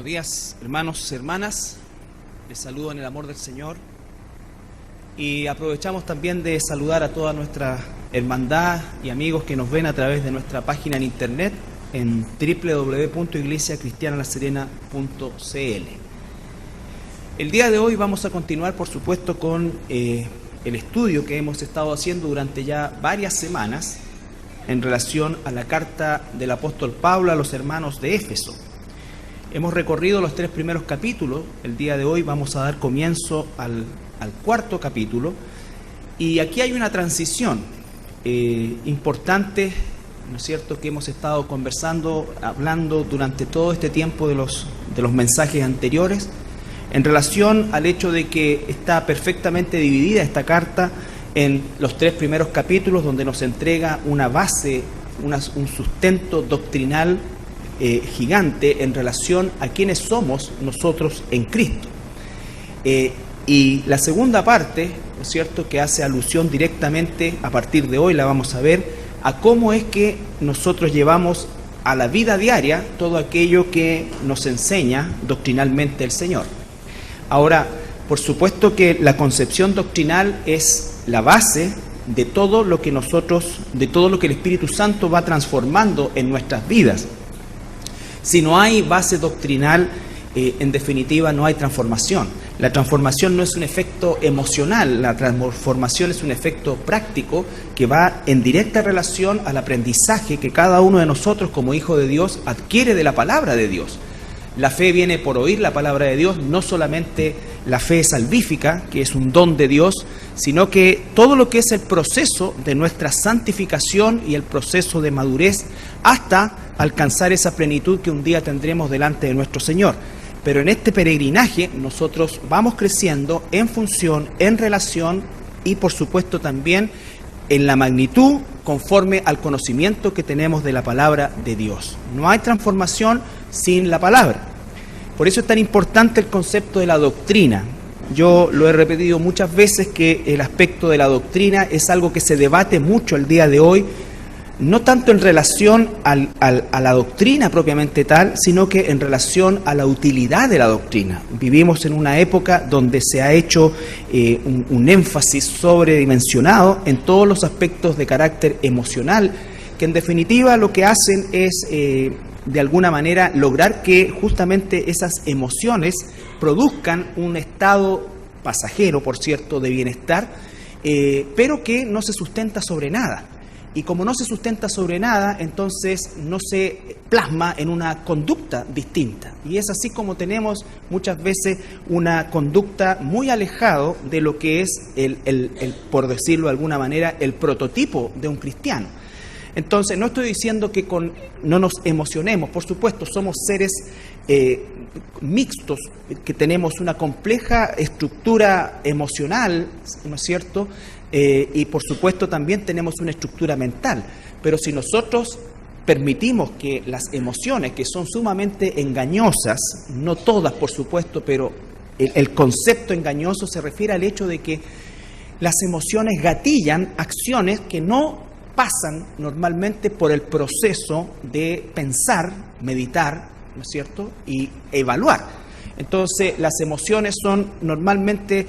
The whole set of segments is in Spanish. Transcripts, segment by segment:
días, hermanos y hermanas. Les saludo en el amor del Señor. Y aprovechamos también de saludar a toda nuestra hermandad y amigos que nos ven a través de nuestra página en internet en www.iglesiacristianalaserena.cl. El día de hoy vamos a continuar, por supuesto, con el estudio que hemos estado haciendo durante ya varias semanas en relación a la carta del apóstol Pablo a los hermanos de Éfeso. Hemos recorrido los 3 primeros capítulos. El día de hoy vamos a dar comienzo al cuarto capítulo, y aquí hay una transición importante, ¿no es cierto?, que hemos estado conversando, hablando durante todo este tiempo de los mensajes anteriores, en relación al hecho de que está perfectamente dividida esta carta en los 3 primeros capítulos, donde nos entrega una base, un sustento doctrinal gigante en relación a quiénes somos nosotros en Cristo. Y la segunda parte, ¿no es cierto?, que hace alusión directamente, a partir de hoy la vamos a ver, a cómo es que nosotros llevamos a la vida diaria todo aquello que nos enseña doctrinalmente el Señor. Ahora, por supuesto que la concepción doctrinal es la base de todo lo que el Espíritu Santo va transformando en nuestras vidas. Si no hay base doctrinal, en definitiva no hay transformación. La transformación no es un efecto emocional, la transformación es un efecto práctico que va en directa relación al aprendizaje que cada uno de nosotros como hijo de Dios adquiere de la palabra de Dios. La fe viene por oír la palabra de Dios, no solamente la fe salvífica, que es un don de Dios, sino que todo lo que es el proceso de nuestra santificación y el proceso de madurez hasta alcanzar esa plenitud que un día tendremos delante de nuestro Señor. Pero en este peregrinaje nosotros vamos creciendo en función, en relación y por supuesto también en la magnitud conforme al conocimiento que tenemos de la palabra de Dios. No hay transformación sin la palabra. Por eso es tan importante el concepto de la doctrina. Yo lo he repetido muchas veces que el aspecto de la doctrina es algo que se debate mucho el día de hoy, no tanto en relación a la doctrina propiamente tal, sino que en relación a la utilidad de la doctrina. Vivimos en una época donde se ha hecho un énfasis sobredimensionado en todos los aspectos de carácter emocional, que en definitiva lo que hacen es, de alguna manera, lograr que justamente esas emociones produzcan un estado pasajero, por cierto, de bienestar, pero que no se sustenta sobre nada. Y como no se sustenta sobre nada, entonces no se plasma en una conducta distinta. Y es así como tenemos muchas veces una conducta muy alejado de lo que es, por decirlo de alguna manera, el prototipo de un cristiano. Entonces, no estoy diciendo que no nos emocionemos. Por supuesto, somos seres mixtos, que tenemos una compleja estructura emocional, ¿no es cierto?, y por supuesto también tenemos una estructura mental, pero si nosotros permitimos que las emociones, que son sumamente engañosas, no todas por supuesto, pero el concepto engañoso se refiere al hecho de que las emociones gatillan acciones que no pasan normalmente por el proceso de pensar, meditar, ¿no es cierto?, y evaluar. Entonces, las emociones son normalmente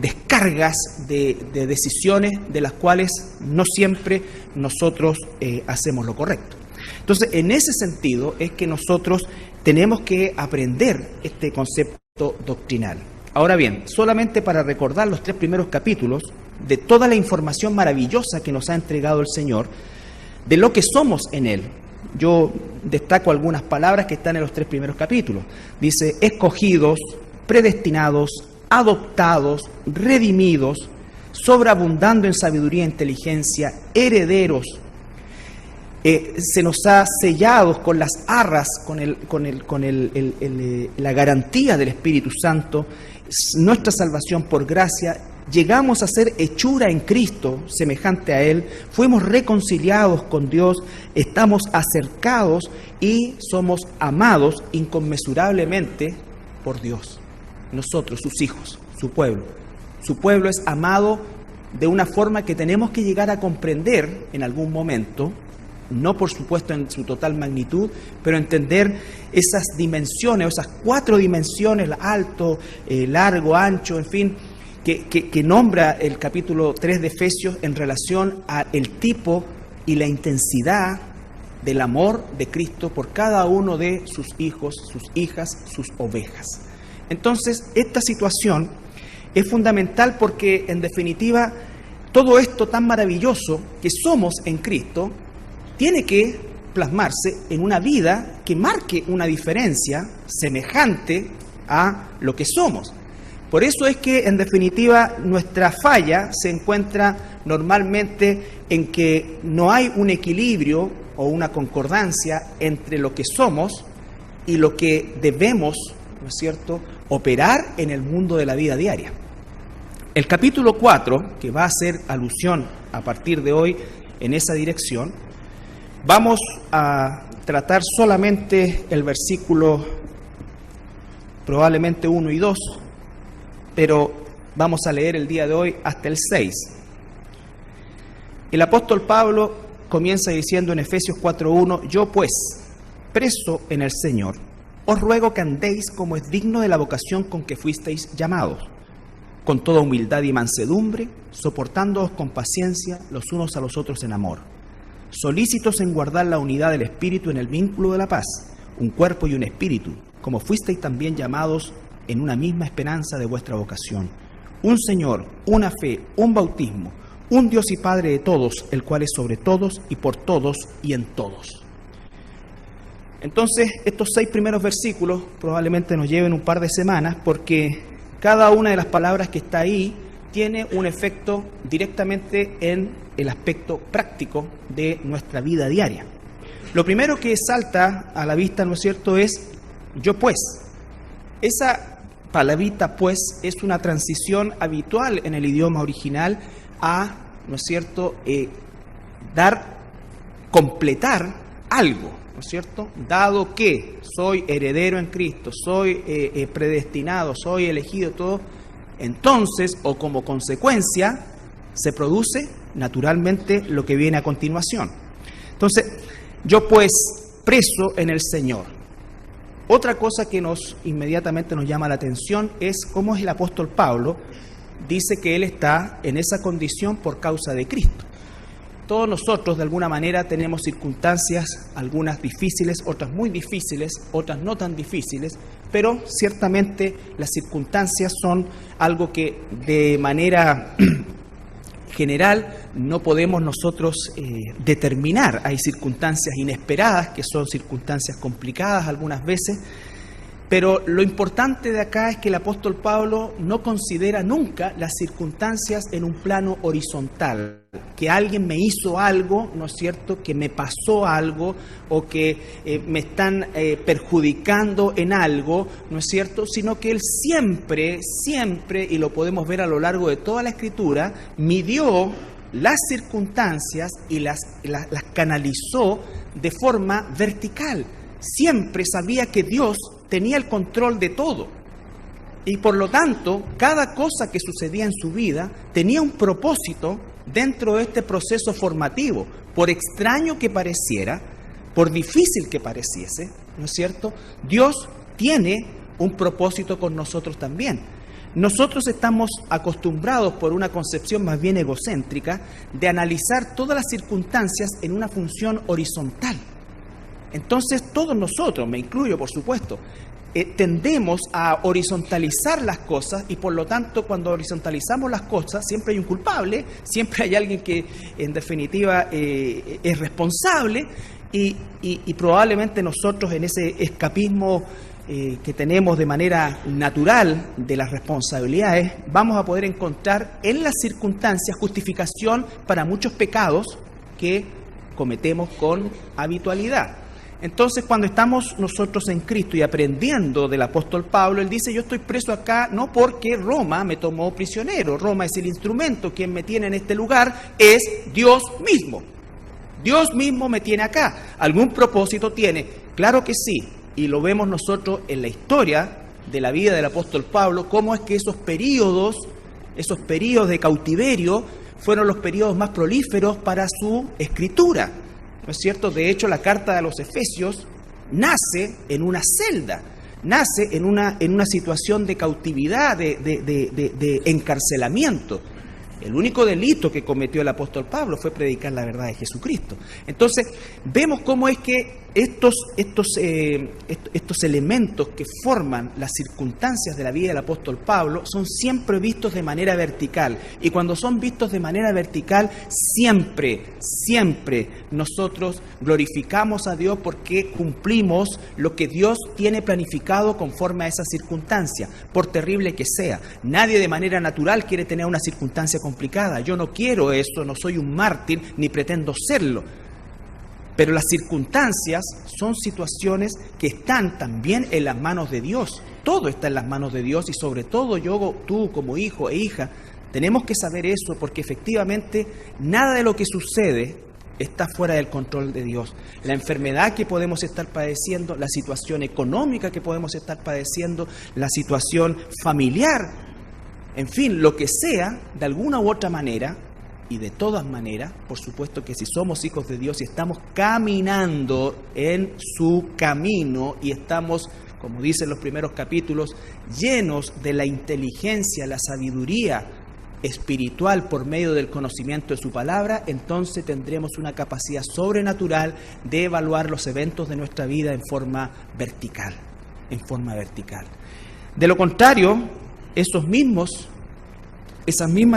descargas de decisiones de las cuales no siempre nosotros hacemos lo correcto. Entonces, en ese sentido es que nosotros tenemos que aprender este concepto doctrinal. Ahora bien, solamente para recordar los 3 primeros capítulos de toda la información maravillosa que nos ha entregado el Señor, de lo que somos en Él. Yo destaco algunas palabras que están en los 3 primeros capítulos. Dice: escogidos, predestinados, adoptados, redimidos, sobreabundando en sabiduría e inteligencia, herederos. Se nos ha sellado con las arras, la garantía del Espíritu Santo, nuestra salvación por gracia. Llegamos a ser hechura en Cristo, semejante a Él, fuimos reconciliados con Dios, estamos acercados y somos amados inconmensurablemente por Dios. Nosotros, sus hijos, su pueblo. Su pueblo es amado de una forma que tenemos que llegar a comprender en algún momento, no por supuesto en su total magnitud, pero entender esas dimensiones, esas 4 dimensiones, alto, largo, ancho, en fin, que nombra el capítulo 3 de Efesios en relación al tipo y la intensidad del amor de Cristo por cada uno de sus hijos, sus hijas, sus ovejas. Entonces, esta situación es fundamental porque, en definitiva, todo esto tan maravilloso que somos en Cristo tiene que plasmarse en una vida que marque una diferencia semejante a lo que somos. Por eso es que, en definitiva, nuestra falla se encuentra normalmente en que no hay un equilibrio o una concordancia entre lo que somos y lo que debemos, ¿no es cierto?, operar en el mundo de la vida diaria. El capítulo 4, que va a hacer alusión a partir de hoy en esa dirección, vamos a tratar solamente el versículo probablemente 1 y 2, pero vamos a leer el día de hoy hasta el 6. El apóstol Pablo comienza diciendo en Efesios 4:1: yo pues, preso en el Señor, os ruego que andéis como es digno de la vocación con que fuisteis llamados, con toda humildad y mansedumbre, soportándoos con paciencia los unos a los otros en amor, solícitos en guardar la unidad del Espíritu en el vínculo de la paz, un cuerpo y un espíritu, como fuisteis también llamados en una misma esperanza de vuestra vocación, un Señor, una fe, un bautismo, un Dios y Padre de todos, el cual es sobre todos y por todos y en todos. Entonces, estos 6 primeros versículos probablemente nos lleven un par de semanas, porque cada una de las palabras que está ahí tiene un efecto directamente en el aspecto práctico de nuestra vida diaria. Lo primero que salta a la vista, ¿no es cierto?, es yo pues. Esa palabrita pues es una transición habitual en el idioma original a, ¿no es cierto?, completar algo, ¿no es cierto? Dado que soy heredero en Cristo, soy predestinado, soy elegido, todo, entonces, o como consecuencia, se produce naturalmente lo que viene a continuación. Entonces, yo pues, preso en el Señor. Otra cosa que inmediatamente nos llama la atención es cómo el apóstol Pablo dice que él está en esa condición por causa de Cristo. Todos nosotros, de alguna manera, tenemos circunstancias, algunas difíciles, otras muy difíciles, otras no tan difíciles, pero ciertamente las circunstancias son algo que de manera general no podemos nosotros determinar. Hay circunstancias inesperadas, que son circunstancias complicadas algunas veces, pero lo importante de acá es que el apóstol Pablo no considera nunca las circunstancias en un plano horizontal, que alguien me hizo algo, ¿no es cierto?, que me pasó algo o que me están perjudicando en algo, ¿no es cierto?, sino que él siempre, y lo podemos ver a lo largo de toda la Escritura, midió las circunstancias y las canalizó de forma vertical. Siempre sabía que Dios tenía el control de todo y por lo tanto cada cosa que sucedía en su vida tenía un propósito dentro de este proceso formativo. Por extraño que pareciera, por difícil que pareciese, ¿no es cierto?, Dios tiene un propósito con nosotros también. Nosotros estamos acostumbrados por una concepción más bien egocéntrica de analizar todas las circunstancias en una función horizontal. Entonces todos nosotros, me incluyo por supuesto, tendemos a horizontalizar las cosas y por lo tanto cuando horizontalizamos las cosas siempre hay un culpable, siempre hay alguien que en definitiva es responsable y probablemente nosotros en ese escapismo que tenemos de manera natural de las responsabilidades vamos a poder encontrar en las circunstancias justificación para muchos pecados que cometemos con habitualidad. Entonces, cuando estamos nosotros en Cristo y aprendiendo del apóstol Pablo, él dice, yo estoy preso acá no porque Roma me tomó prisionero, Roma es el instrumento, quien me tiene en este lugar es Dios mismo. Dios mismo me tiene acá. ¿Algún propósito tiene? Claro que sí, y lo vemos nosotros en la historia de la vida del apóstol Pablo, cómo es que esos periodos de cautiverio fueron los periodos más prolíferos para su escritura. ¿no es cierto? De hecho, la carta de los Efesios nace en una celda, nace en una situación de cautividad, de encarcelamiento. El único delito que cometió el apóstol Pablo fue predicar la verdad de Jesucristo. Entonces, vemos cómo es que estos elementos que forman las circunstancias de la vida del apóstol Pablo son siempre vistos de manera vertical. Y cuando son vistos de manera vertical, siempre nosotros glorificamos a Dios porque cumplimos lo que Dios tiene planificado conforme a esa circunstancia, por terrible que sea. Nadie de manera natural quiere tener una circunstancia complicada. Yo no quiero eso, no soy un mártir, ni pretendo serlo. Pero las circunstancias son situaciones que están también en las manos de Dios. Todo está en las manos de Dios y sobre todo tú como hijo e hija, tenemos que saber eso porque efectivamente nada de lo que sucede está fuera del control de Dios. La enfermedad que podemos estar padeciendo, la situación económica que podemos estar padeciendo, la situación familiar, en fin, lo que sea, de alguna u otra manera, y de todas maneras, por supuesto que si somos hijos de Dios y estamos caminando en su camino y estamos, como dicen los primeros capítulos, llenos de la inteligencia, la sabiduría espiritual por medio del conocimiento de su palabra, entonces tendremos una capacidad sobrenatural de evaluar los eventos de nuestra vida en forma vertical, De lo contrario, esas mismas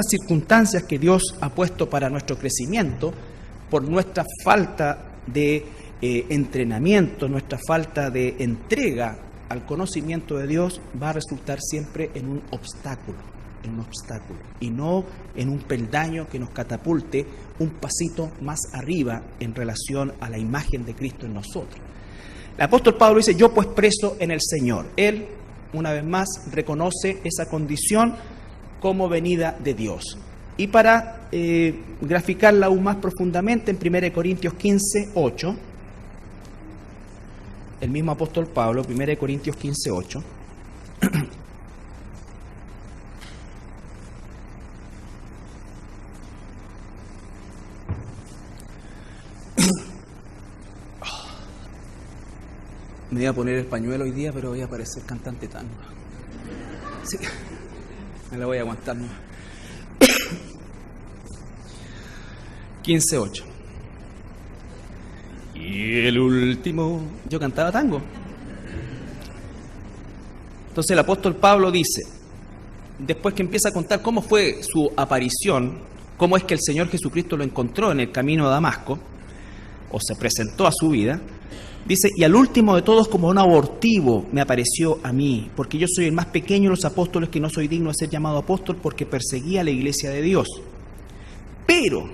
circunstancias que Dios ha puesto para nuestro crecimiento, por nuestra falta de entrenamiento, nuestra falta de entrega al conocimiento de Dios, va a resultar siempre en un obstáculo, y no en un peldaño que nos catapulte un pasito más arriba en relación a la imagen de Cristo en nosotros. El apóstol Pablo dice, yo pues preso en el Señor. Él, una vez más, reconoce esa condición como venida de Dios. Y para graficarla aún más profundamente, en 1 Corintios 15, 8, el mismo apóstol Pablo, 1 Corintios 15, 8, me voy a poner el pañuelo hoy día, pero voy a parecer cantante tango. Sí. Me la voy a aguantar, ¿no? 15:8. Y el último... Yo cantaba tango. Entonces el apóstol Pablo dice, después que empieza a contar cómo fue su aparición, cómo es que el Señor Jesucristo lo encontró en el camino de Damasco, o se presentó a su vida, dice, y al último de todos como un abortivo me apareció a mí, porque yo soy el más pequeño de los apóstoles, que no soy digno de ser llamado apóstol porque perseguía a la iglesia de Dios. Pero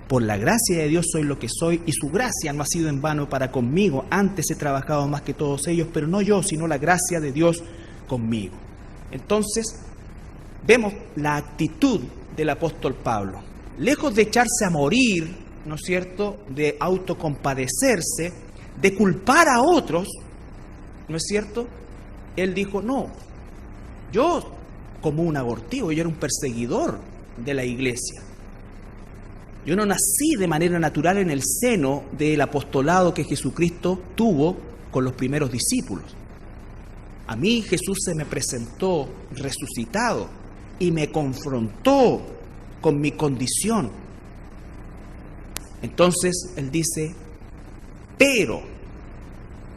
por la gracia de Dios soy lo que soy, y su gracia no ha sido en vano para conmigo. Antes he trabajado más que todos ellos, pero no yo, sino la gracia de Dios conmigo. Entonces, vemos la actitud del apóstol Pablo. Lejos de echarse a morir, ¿no es cierto?, de autocompadecerse, de culpar a otros, ¿no es cierto?, él dijo, no, yo como un abortivo, yo era un perseguidor de la iglesia. Yo no nací de manera natural en el seno del apostolado que Jesucristo tuvo con los primeros discípulos. A mí Jesús se me presentó resucitado y me confrontó con mi condición. Entonces él dice, pero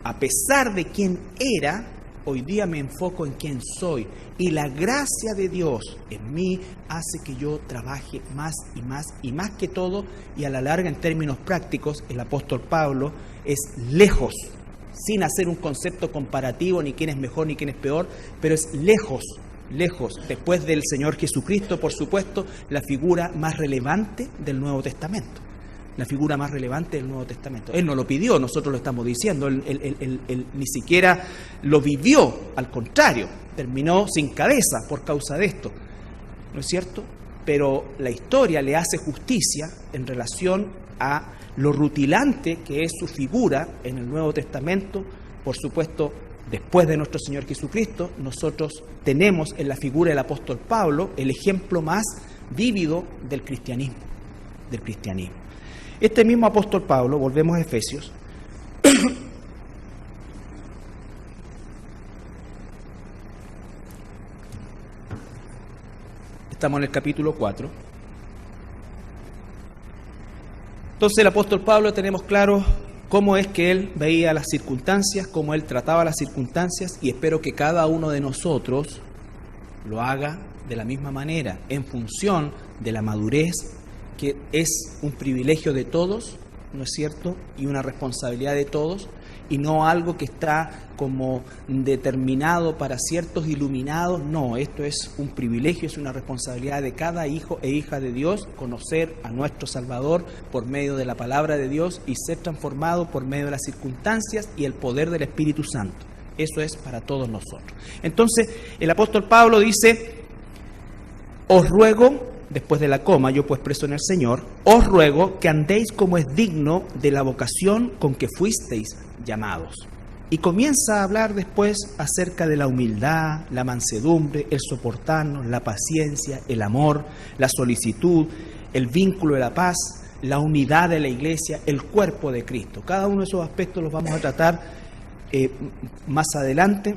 a pesar de quién era, hoy día me enfoco en quién soy, y la gracia de Dios en mí hace que yo trabaje más y más y más que todo, y a la larga, en términos prácticos, el apóstol Pablo es lejos, sin hacer un concepto comparativo, ni quién es mejor ni quién es peor, pero es lejos, después del Señor Jesucristo, por supuesto, la figura más relevante del Nuevo Testamento. La figura más relevante del Nuevo Testamento. Él no lo pidió, nosotros lo estamos diciendo, él ni siquiera lo vivió, al contrario, terminó sin cabeza por causa de esto, ¿no es cierto? Pero la historia le hace justicia en relación a lo rutilante que es su figura en el Nuevo Testamento. Por supuesto, después de nuestro Señor Jesucristo, nosotros tenemos en la figura del apóstol Pablo el ejemplo más vívido del cristianismo. Este mismo apóstol Pablo, volvemos a Efesios, estamos en el capítulo 4. Entonces el apóstol Pablo tenemos claro cómo es que él veía las circunstancias, cómo él trataba las circunstancias, y espero que cada uno de nosotros lo haga de la misma manera, en función de la madurez, que es un privilegio de todos, ¿no es cierto?, y una responsabilidad de todos, y no algo que está como determinado para ciertos iluminados. No, esto es un privilegio, es una responsabilidad de cada hijo e hija de Dios, conocer a nuestro Salvador por medio de la palabra de Dios y ser transformado por medio de las circunstancias y el poder del Espíritu Santo. Eso es para todos nosotros. Entonces, el apóstol Pablo dice: os ruego, después de la coma, yo pues preso en el Señor, os ruego que andéis como es digno de la vocación con que fuisteis llamados. Y comienza a hablar después acerca de la humildad, la mansedumbre, el soportarnos, la paciencia, el amor, la solicitud, el vínculo de la paz, la unidad de la iglesia, el cuerpo de Cristo. Cada uno de esos aspectos los vamos a tratar más adelante,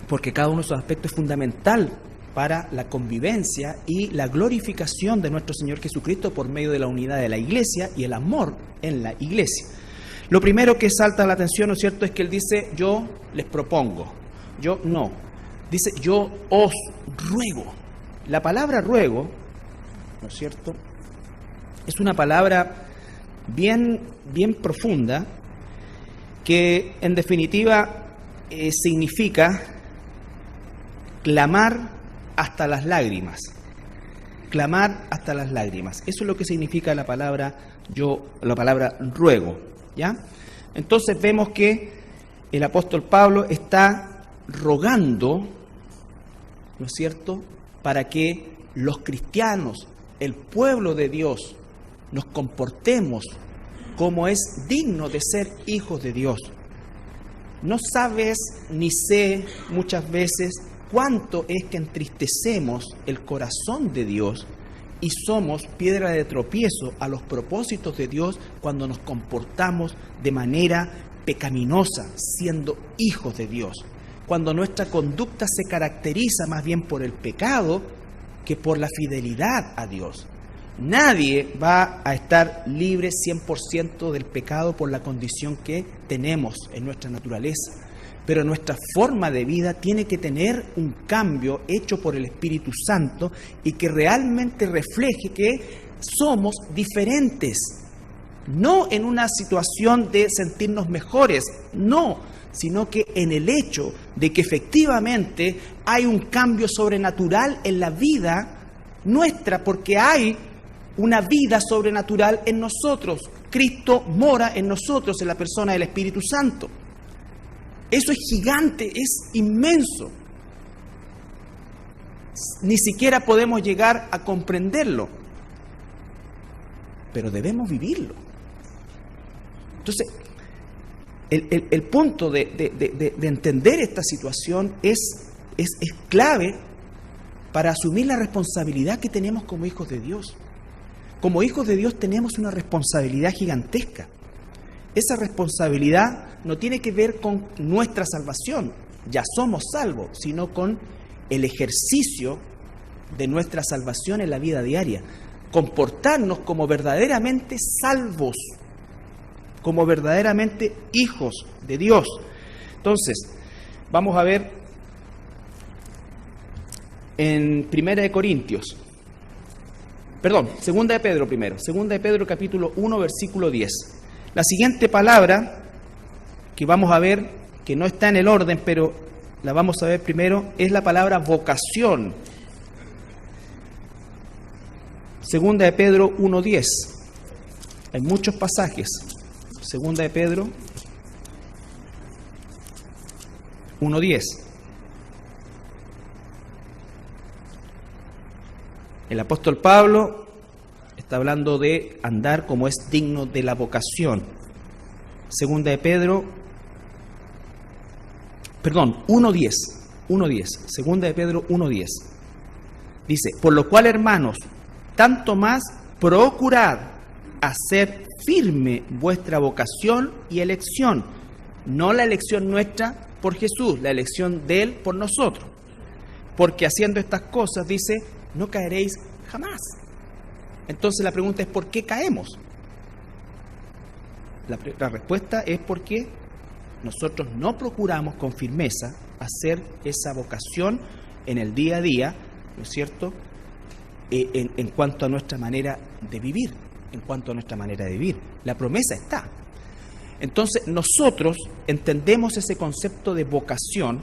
porque cada uno de esos aspectos es fundamental para la convivencia y la glorificación de nuestro Señor Jesucristo por medio de la unidad de la iglesia y el amor en la iglesia. Lo primero que salta la atención, ¿no es cierto?, es que él dice: yo les propongo, yo no. Dice: yo os ruego. La palabra ruego, ¿no es cierto?, es una palabra bien profunda que en definitiva significa clamar hasta las lágrimas. Clamar hasta las lágrimas. Eso es lo que significa la palabra ruego, ¿ya? Entonces vemos que el apóstol Pablo está rogando, ¿no es cierto?, para que los cristianos, el pueblo de Dios, nos comportemos como es digno de ser hijos de Dios. No sabes ni sé muchas veces cuánto es que entristecemos el corazón de Dios y somos piedra de tropiezo a los propósitos de Dios cuando nos comportamos de manera pecaminosa, siendo hijos de Dios. Cuando nuestra conducta se caracteriza más bien por el pecado que por la fidelidad a Dios. Nadie va a estar libre 100% del pecado por la condición que tenemos en nuestra naturaleza. Pero nuestra forma de vida tiene que tener un cambio hecho por el Espíritu Santo y que realmente refleje que somos diferentes. No en una situación de sentirnos mejores, no, sino que en el hecho de que efectivamente hay un cambio sobrenatural en la vida nuestra, porque hay una vida sobrenatural en nosotros. Cristo mora en nosotros en la persona del Espíritu Santo. Eso es gigante, es inmenso. Ni siquiera podemos llegar a comprenderlo, pero debemos vivirlo. Entonces, el punto de entender esta situación es clave para asumir la responsabilidad que tenemos como hijos de Dios. Como hijos de Dios tenemos una responsabilidad gigantesca. Esa responsabilidad no tiene que ver con nuestra salvación, ya somos salvos, sino con el ejercicio de nuestra salvación en la vida diaria. Comportarnos como verdaderamente salvos, como verdaderamente hijos de Dios. Entonces, vamos a ver en 2 de Pedro primero, 2 de Pedro capítulo 1, versículo 10. La siguiente palabra que vamos a ver, que no está en el orden, pero la vamos a ver primero, es la palabra vocación. 2 de Pedro 1:10. Hay muchos pasajes. 2 de Pedro 1:10. El apóstol Pablo está hablando de andar como es digno de la vocación. 2 de Pedro, 1:10. 2 de Pedro 1:10. Dice: por lo cual, hermanos, tanto más procurad hacer firme vuestra vocación y elección, no la elección nuestra por Jesús, la elección de Él por nosotros. Porque haciendo estas cosas, dice, no caeréis jamás. Entonces la pregunta es, ¿por qué caemos? La respuesta es porque nosotros no procuramos con firmeza hacer esa vocación en el día a día, ¿no es cierto?, en cuanto a nuestra manera de vivir, La promesa está. Entonces nosotros entendemos ese concepto de vocación.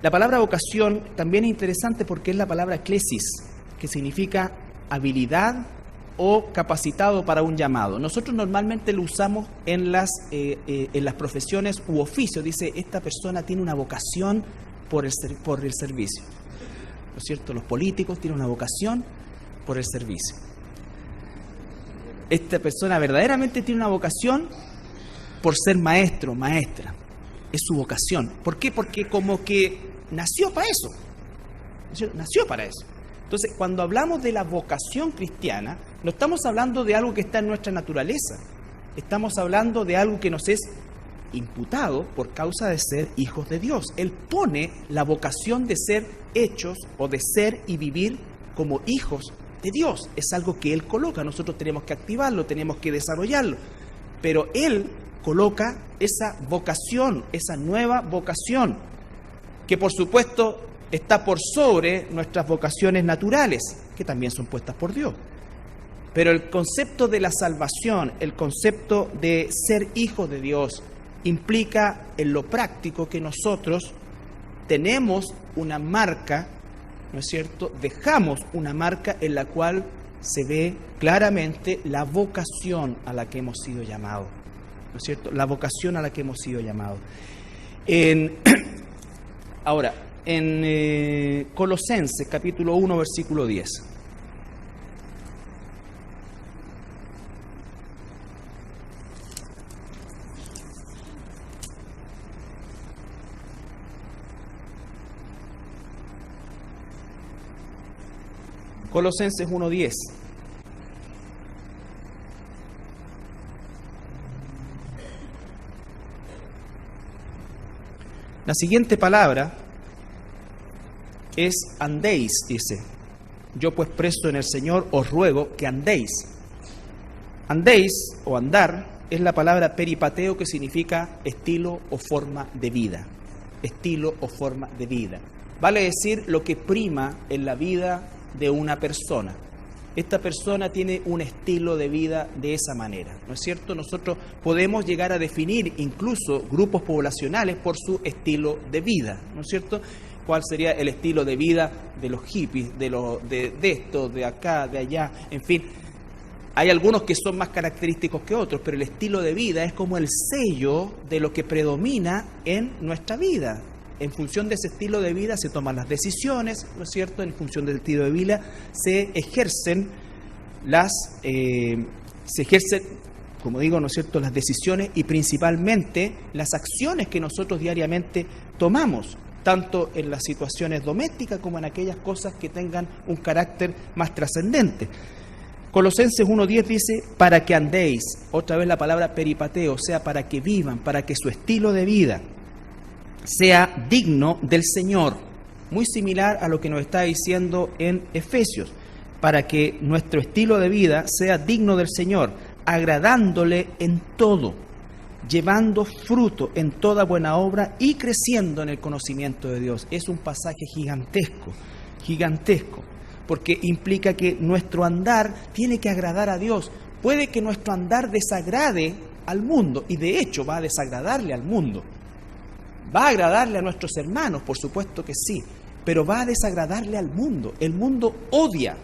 La palabra vocación también es interesante porque es la palabra klesis, que significa habilidad o capacitado para un llamado. Nosotros normalmente lo usamos en las profesiones u oficios. Dice, esta persona tiene una vocación por el servicio. ¿No es cierto? Los políticos tienen una vocación por el servicio. Esta persona verdaderamente tiene una vocación por ser maestro, maestra. Es su vocación. ¿Por qué? Porque como que nació para eso. Nació para eso. Entonces, cuando hablamos de la vocación cristiana, no estamos hablando de algo que está en nuestra naturaleza. Estamos hablando de algo que nos es imputado por causa de ser hijos de Dios. Él pone la vocación de ser hechos o de ser y vivir como hijos de Dios. Es algo que Él coloca. Nosotros tenemos que activarlo, tenemos que desarrollarlo. Pero Él coloca esa vocación, esa nueva vocación, que por supuesto está por sobre nuestras vocaciones naturales, que también son puestas por Dios. Pero el concepto de la salvación, el concepto de ser hijos de Dios, implica en lo práctico que nosotros tenemos una marca, ¿no es cierto? Dejamos una marca en la cual se ve claramente la vocación a la que hemos sido llamados, ¿no es cierto? La vocación a la que hemos sido llamados. Ahora, en Colosenses, capítulo 1, versículo 10. Colosenses 1:10. La siguiente palabra es andéis, dice. Yo pues preso en el Señor os ruego que andéis. Andéis o andar es la palabra peripateo, que significa estilo o forma de vida. Estilo o forma de vida. Vale decir lo que prima en la vida de una persona. Esta persona tiene un estilo de vida de esa manera, ¿no es cierto? Nosotros podemos llegar a definir incluso grupos poblacionales por su estilo de vida, ¿no es cierto? ¿Cuál sería el estilo de vida de los hippies, de esto, de acá, de allá? En fin, hay algunos que son más característicos que otros, pero el estilo de vida es como el sello de lo que predomina en nuestra vida. En función de ese estilo de vida se toman las decisiones, ¿no es cierto? En función del estilo de vida se ejercen como digo, ¿no es cierto?, las decisiones y principalmente las acciones que nosotros diariamente tomamos, tanto en las situaciones domésticas como en aquellas cosas que tengan un carácter más trascendente. Colosenses 1:10 dice, para que andéis, otra vez la palabra peripateo, o sea, para que vivan, para que su estilo de vida sea digno del Señor, muy similar a lo que nos está diciendo en Efesios, para que nuestro estilo de vida sea digno del Señor, agradándole en todo, llevando fruto en toda buena obra y creciendo en el conocimiento de Dios. Es un pasaje gigantesco, porque implica que nuestro andar tiene que agradar a Dios. Puede que nuestro andar desagrade al mundo, y de hecho va a desagradarle al mundo. Va a agradarle a nuestros hermanos, por supuesto que sí, pero va a desagradarle al mundo. El mundo odia.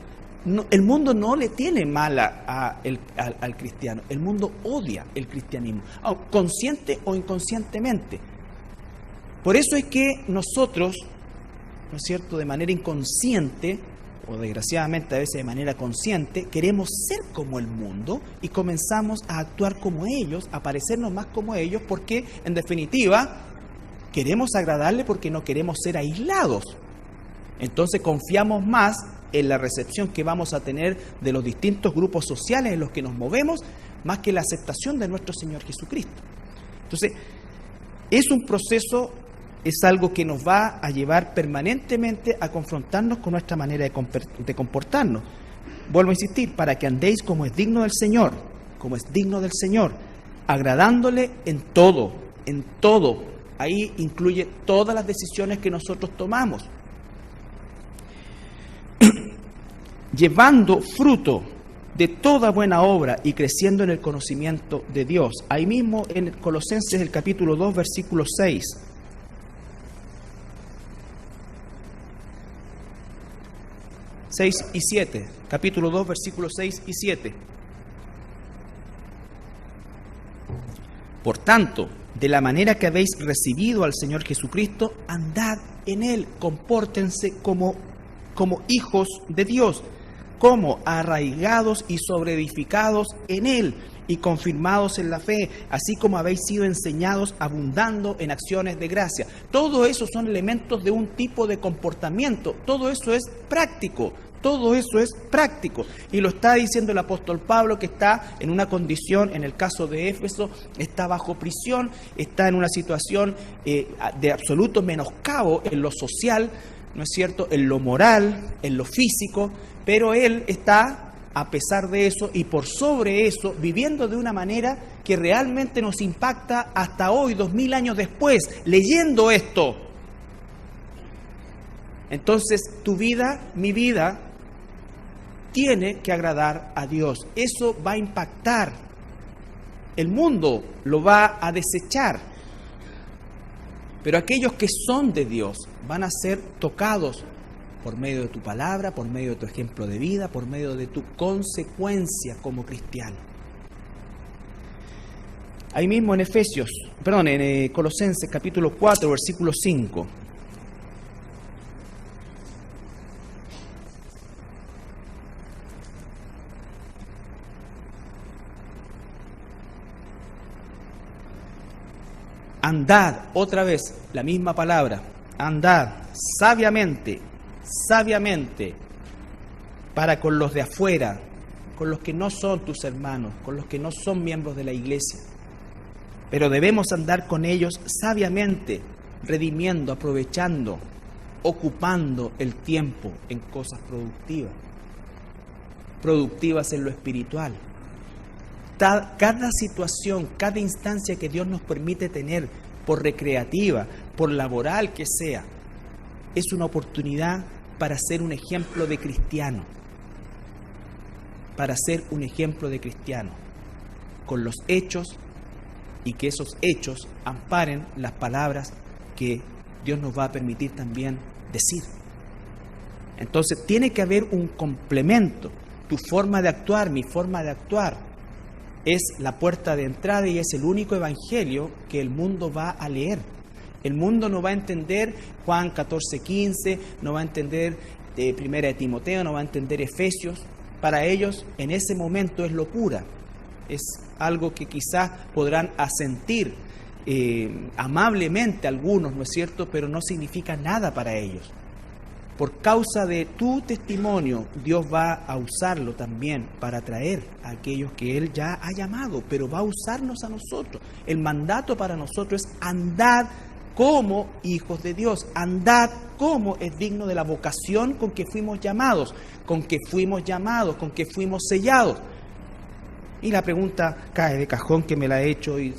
No, el mundo no le tiene mala al cristiano. El mundo odia el cristianismo, consciente o inconscientemente. Por eso es que nosotros, ¿no es cierto?, de manera inconsciente, o desgraciadamente a veces de manera consciente, queremos ser como el mundo y comenzamos a actuar como ellos, a parecernos más como ellos, porque en definitiva queremos agradarle porque no queremos ser aislados. Entonces confiamos más en la recepción que vamos a tener de los distintos grupos sociales en los que nos movemos, más que la aceptación de nuestro Señor Jesucristo. Entonces, es un proceso, es algo que nos va a llevar permanentemente a confrontarnos con nuestra manera de comportarnos. Vuelvo a insistir, para que andéis como es digno del Señor, agradándole en todo. Ahí incluye todas las decisiones que nosotros tomamos. Llevando fruto de toda buena obra y creciendo en el conocimiento de Dios. Ahí mismo en Colosenses, el capítulo 2, versículo 6. Y 7, capítulo 2, versículos 6 y 7. Por tanto, de la manera que habéis recibido al Señor Jesucristo, andad en Él, compórtense como hijos de Dios, como arraigados y sobreedificados en Él y confirmados en la fe, así como habéis sido enseñados, abundando en acciones de gracia. Todo eso son elementos de un tipo de comportamiento, todo eso es práctico. Y lo está diciendo el apóstol Pablo, que está en una condición, en el caso de Éfeso, está bajo prisión, está en una situación de absoluto menoscabo en lo social, ¿no es cierto?, en lo moral, en lo físico, pero él está, a pesar de eso y por sobre eso, viviendo de una manera que realmente nos impacta hasta hoy, 2000 años después, leyendo esto. Entonces, tu vida, mi vida, tiene que agradar a Dios. Eso va a impactar. El mundo lo va a desechar. Pero aquellos que son de Dios van a ser tocados por medio de tu palabra, por medio de tu ejemplo de vida, por medio de tu consecuencia como cristiano. Ahí mismo en Colosenses capítulo 4, versículo 5. Andad, otra vez, la misma palabra, andad sabiamente, para con los de afuera, con los que no son tus hermanos, con los que no son miembros de la iglesia. Pero debemos andar con ellos sabiamente, redimiendo, aprovechando, ocupando el tiempo en cosas productivas en lo espiritual. Cada situación, cada instancia que Dios nos permite tener, por recreativa, por laboral que sea, es una oportunidad para ser un ejemplo de cristiano. Con los hechos, y que esos hechos amparen las palabras que Dios nos va a permitir también decir. Entonces tiene que haber un complemento. Tu forma de actuar, mi forma de actuar, es la puerta de entrada y es el único evangelio que el mundo va a leer. El mundo no va a entender Juan 14:15, no va a entender Primera de Timoteo, no va a entender Efesios. Para ellos, en ese momento es locura. Es algo que quizás podrán asentir amablemente algunos, ¿no es cierto?, pero no significa nada para ellos. Por causa de tu testimonio, Dios va a usarlo también para atraer a aquellos que Él ya ha llamado, pero va a usarnos a nosotros. El mandato para nosotros es andad como hijos de Dios, andad como es digno de la vocación con que fuimos llamados, con que fuimos sellados. Y la pregunta cae de cajón, que me la he hecho y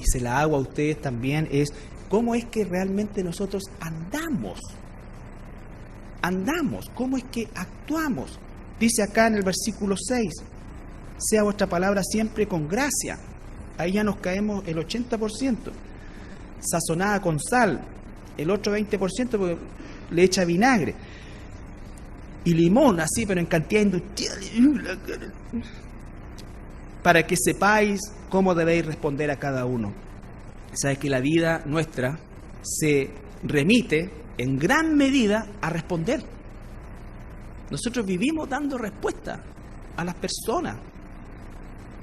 se la hago a ustedes también, es ¿cómo es que realmente nosotros andamos? ¿Cómo es que actuamos? Dice acá en el versículo 6, sea vuestra palabra siempre con gracia. Ahí ya nos caemos el 80%. Sazonada con sal, el otro 20% porque le echa vinagre. Y limón, así, pero en cantidad industrial. Para que sepáis cómo debéis responder a cada uno. Sabes que la vida nuestra se remite en gran medida a responder. Nosotros vivimos dando respuesta a las personas,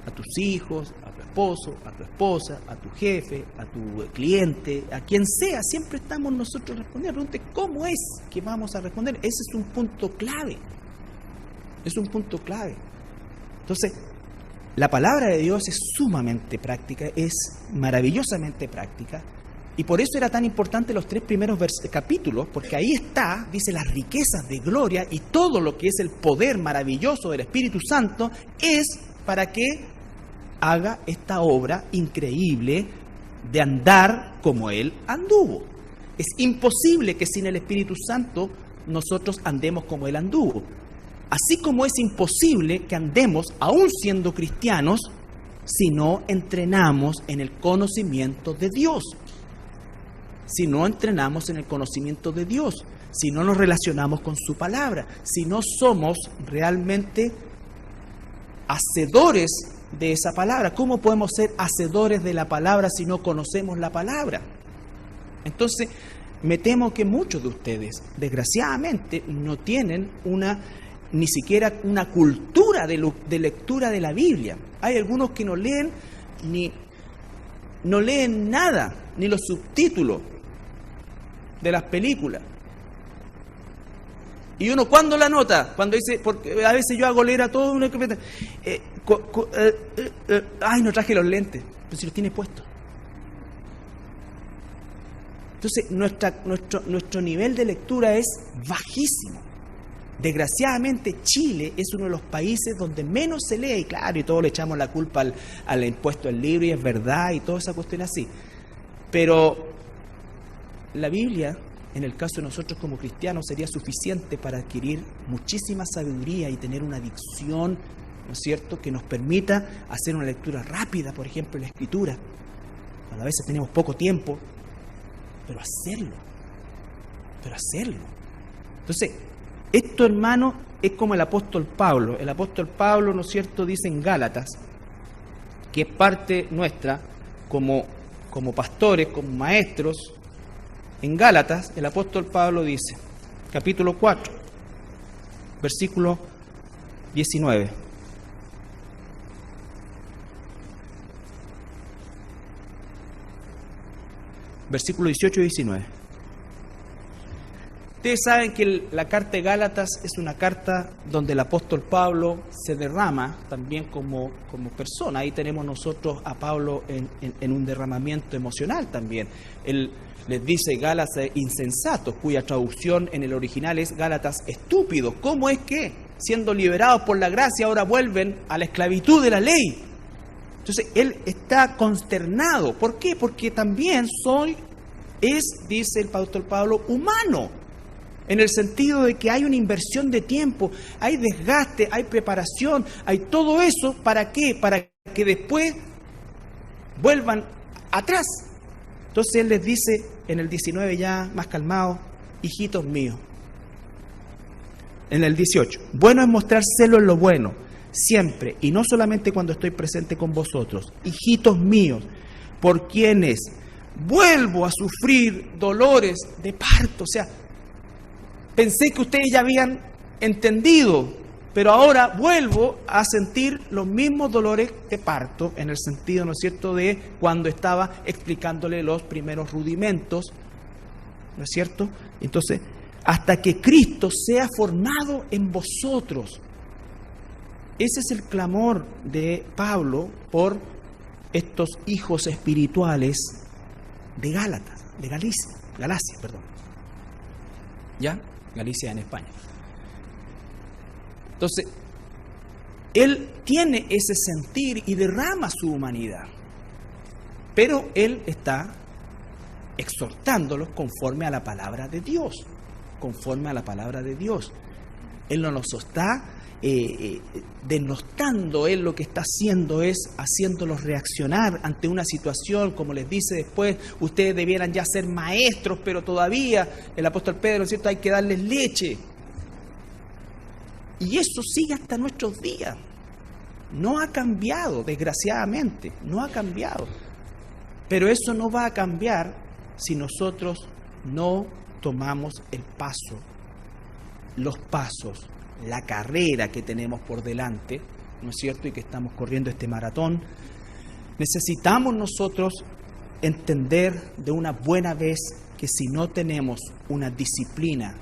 a tus hijos, a tu esposo, a tu esposa, a tu jefe, a tu cliente, a quien sea, siempre estamos nosotros respondiendo. Pregunte, ¿cómo es que vamos a responder? Ese es un punto clave. Es un punto clave. Entonces, la palabra de Dios es sumamente práctica, es maravillosamente práctica, y por eso era tan importante los 3 primeros capítulos, porque ahí está, dice, las riquezas de gloria y todo lo que es el poder maravilloso del Espíritu Santo es para que haga esta obra increíble de andar como Él anduvo. Es imposible que sin el Espíritu Santo nosotros andemos como Él anduvo. Así como es imposible que andemos, aún siendo cristianos, si no entrenamos en el conocimiento de Dios. Si no entrenamos en el conocimiento de Dios, si no nos relacionamos con su palabra, si no somos realmente hacedores de esa palabra. ¿Cómo podemos ser hacedores de la palabra si no conocemos la palabra? Entonces, me temo que muchos de ustedes, desgraciadamente, no tienen ni siquiera una cultura de lectura de la Biblia. Hay algunos que no leen nada, ni los subtítulos de las películas. Y uno, ¿cuándo la nota? Cuando dice, porque a veces yo hago leer a todo uno que ay, no traje los lentes, pero si los tiene puestos. Entonces, nuestro nivel de lectura es bajísimo. Desgraciadamente, Chile es uno de los países donde menos se lee, y claro, y todos le echamos la culpa al impuesto al libro, y es verdad, y toda esa cuestión así. Pero la Biblia, en el caso de nosotros como cristianos, sería suficiente para adquirir muchísima sabiduría y tener una dicción, ¿no es cierto?, que nos permita hacer una lectura rápida, por ejemplo, en la Escritura, cuando a veces tenemos poco tiempo, pero hacerlo. Entonces, esto, hermano, es como el apóstol Pablo. El apóstol Pablo, ¿no es cierto?, dice en Gálatas, que es parte nuestra como pastores, como maestros. En Gálatas, el apóstol Pablo dice, capítulo 4, versículo 19. Versículo 18 y 19. Ustedes saben que la carta de Gálatas es una carta donde el apóstol Pablo se derrama también como persona. Ahí tenemos nosotros a Pablo en un derramamiento emocional también. Él les dice Gálatas insensatos, cuya traducción en el original es Gálatas estúpidos. ¿Cómo es que, siendo liberados por la gracia, ahora vuelven a la esclavitud de la ley? Entonces, él está consternado. ¿Por qué? Porque también dice el apóstol Pablo, humano. En el sentido de que hay una inversión de tiempo, hay desgaste, hay preparación, hay todo eso. ¿Para qué? Para que después vuelvan atrás. Entonces él les dice en el 19 ya más calmado, hijitos míos. En el 18, bueno es mostrar celo en lo bueno, siempre, y no solamente cuando estoy presente con vosotros. Hijitos míos, por quienes vuelvo a sufrir dolores de parto. O sea, pensé que ustedes ya habían entendido, pero ahora vuelvo a sentir los mismos dolores de parto, en el sentido, ¿no es cierto?, de cuando estaba explicándole los primeros rudimentos, ¿no es cierto? Entonces, hasta que Cristo sea formado en vosotros. Ese es el clamor de Pablo por estos hijos espirituales de Galacia, perdón. ¿Ya? Galicia en España. Entonces, él tiene ese sentir y derrama su humanidad, pero él está exhortándolos conforme a la palabra de Dios, Él no nos está denostando. Él lo que está haciendo es haciéndolos reaccionar ante una situación, como les dice después, ustedes debieran ya ser maestros, pero todavía, el apóstol Pedro, ¿cierto?, hay que darles leche. Y eso sigue hasta nuestros días. No ha cambiado, desgraciadamente, no ha cambiado. Pero eso no va a cambiar si nosotros no tomamos los pasos, la carrera que tenemos por delante, ¿no es cierto?, y que estamos corriendo este maratón, Necesitamos nosotros entender de una buena vez que si no tenemos una disciplina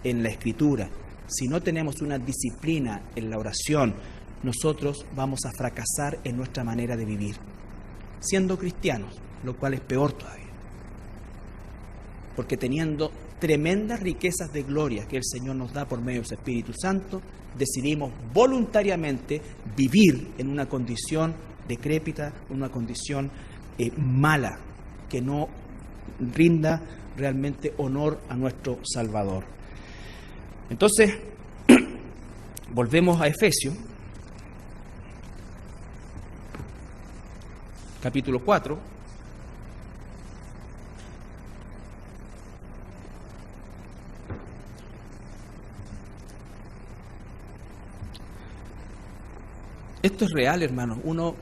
en la Escritura, si no tenemos una disciplina en la oración, nosotros vamos a fracasar en nuestra manera de vivir, siendo cristianos, lo cual es peor todavía. Porque teniendo tremendas riquezas de gloria que el Señor nos da por medio de su Espíritu Santo, decidimos voluntariamente vivir en una condición decrépita, una condición mala, que no rinda realmente honor a nuestro Salvador. Entonces, volvemos a Efesios, capítulo 4. Esto es real, hermanos. Uno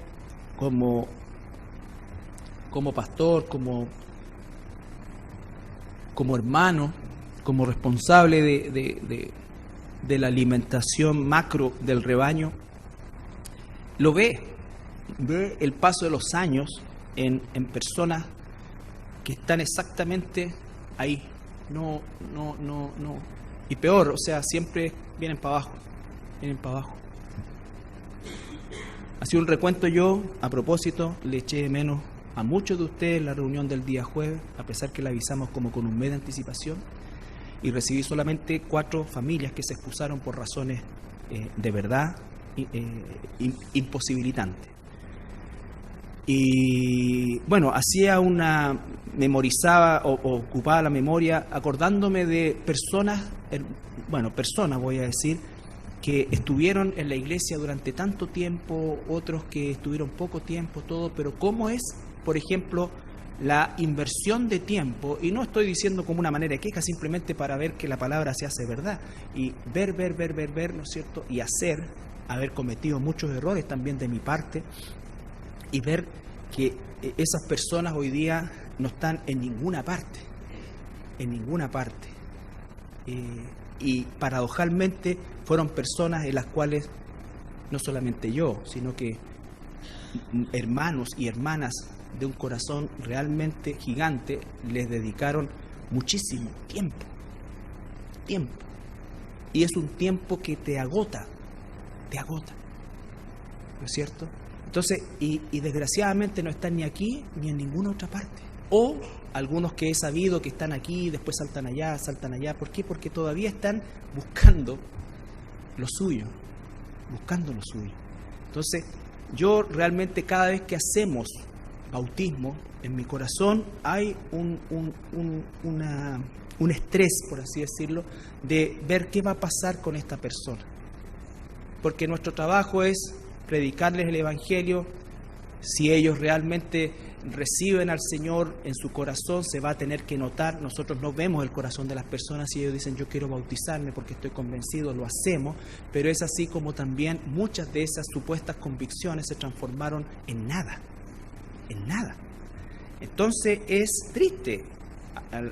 como pastor, como hermano, como responsable de la alimentación macro del rebaño, lo ve el paso de los años en personas que están exactamente ahí. No. Y peor, o sea, siempre vienen para abajo. Así un recuento yo, a propósito, le eché de menos a muchos de ustedes en la reunión del día jueves, a pesar que la avisamos como con un mes de anticipación, y recibí solamente 4 familias que se excusaron por razones de verdad imposibilitantes. Y bueno, memorizaba o ocupaba la memoria acordándome de personas voy a decir, que estuvieron en la iglesia durante tanto tiempo, otros que estuvieron poco tiempo, todo, pero cómo es, por ejemplo, la inversión de tiempo, y no estoy diciendo como una manera de queja, simplemente para ver que la palabra se hace verdad, y ver, ¿no es cierto?, y haber cometido muchos errores también de mi parte, y ver que esas personas hoy día no están en ninguna parte, y paradojalmente fueron personas en las cuales no solamente yo, sino que hermanos y hermanas de un corazón realmente gigante les dedicaron muchísimo tiempo, y es un tiempo que te agota, ¿no es cierto? Entonces, y desgraciadamente no están ni aquí ni en ninguna otra parte. O algunos que he sabido que están aquí y después saltan allá. ¿Por qué? Porque todavía están buscando lo suyo. Entonces, yo realmente cada vez que hacemos bautismo, en mi corazón hay un estrés, por así decirlo, de ver qué va a pasar con esta persona. Porque nuestro trabajo es predicarles el Evangelio. Si ellos realmente reciben al Señor en su corazón, se va a tener que notar. Nosotros no vemos el corazón de las personas. Si ellos dicen yo quiero bautizarme porque estoy convencido, lo hacemos, pero es así como también muchas de esas supuestas convicciones se transformaron en nada. Entonces es triste.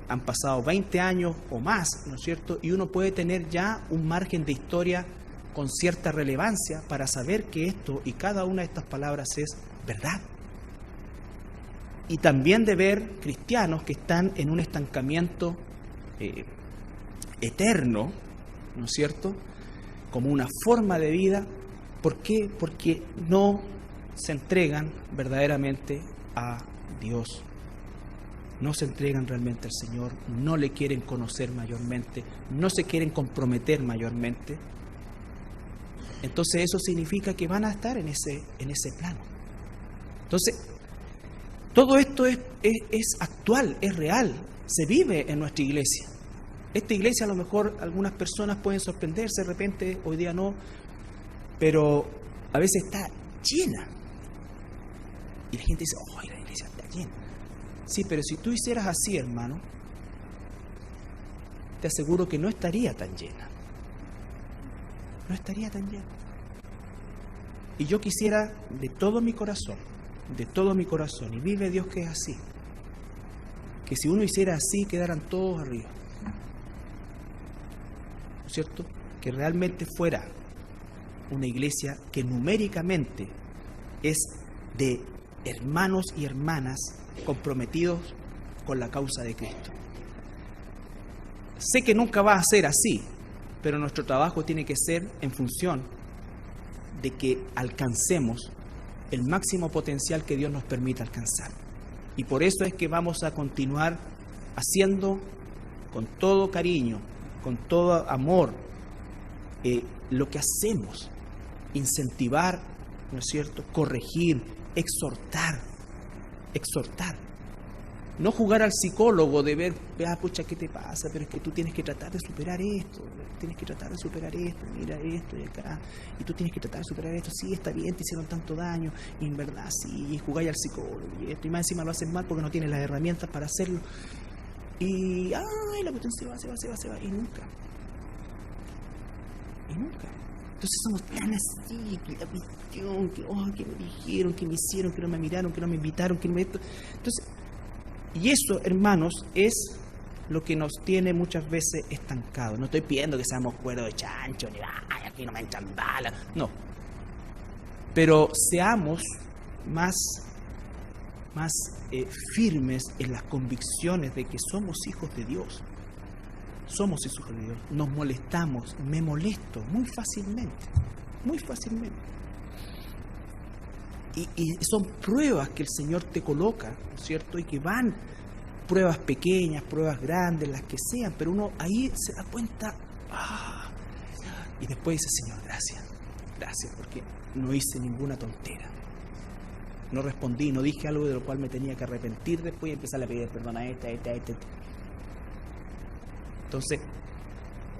Han pasado 20 años o más, ¿no es cierto? Y uno puede tener ya un margen de historia con cierta relevancia para saber que esto y cada una de estas palabras es verdad. Y también de ver cristianos que están en un estancamiento eterno, ¿no es cierto?, como una forma de vida. ¿Por qué? Porque no se entregan verdaderamente a Dios. No se entregan realmente al Señor, no le quieren conocer mayormente, no se quieren comprometer mayormente. Entonces eso significa que van a estar en ese plano. Entonces, todo esto es actual, es real, se vive en nuestra iglesia. Esta iglesia a lo mejor algunas personas pueden sorprenderse de repente, hoy día no, pero a veces está llena. Y la gente dice, ¡ay, la iglesia está llena! Sí, pero si tú hicieras así, hermano, te aseguro que no estaría tan llena. Y yo quisiera de todo mi corazón, y vive Dios que es así, que si uno hiciera así, quedaran todos arriba. ¿No es cierto? Que realmente fuera una iglesia que numéricamente es de hermanos y hermanas comprometidos con la causa de Cristo. Sé que nunca va a ser así, pero nuestro trabajo tiene que ser en función de que alcancemos el máximo potencial que Dios nos permita alcanzar. Y por eso es que vamos a continuar haciendo con todo cariño, con todo amor, lo que hacemos, incentivar, ¿no es cierto?, corregir, exhortar. No jugar al psicólogo de ver, pucha, ¿qué te pasa? Pero es que tú tienes que tratar de superar esto, mira esto y acá, y tú tienes que tratar de superar esto, sí, está bien, te hicieron tanto daño, y en verdad sí, y jugáis al psicólogo, y esto, y más encima lo haces mal porque no tienes las herramientas para hacerlo, y la cuestión se va, y nunca. Entonces somos tan así, que la cuestión, que me dijeron, que me hicieron, que no me miraron, que no me invitaron, que no me... Entonces, y eso, hermanos, es lo que nos tiene muchas veces estancados. No estoy pidiendo que seamos cuero de chancho, ni aquí no me echan balas, no. Pero seamos más firmes en las convicciones de que somos hijos de Dios. Somos hijos de Dios. Nos molestamos, me molesto muy fácilmente. Y son pruebas que el Señor te coloca, ¿no es cierto? Y que van, pruebas pequeñas, pruebas grandes, las que sean, pero uno ahí se da cuenta, y después dice, Señor, gracias, porque no hice ninguna tontera. No respondí, no dije algo de lo cual me tenía que arrepentir después y empezar a pedir perdón a esta. Entonces,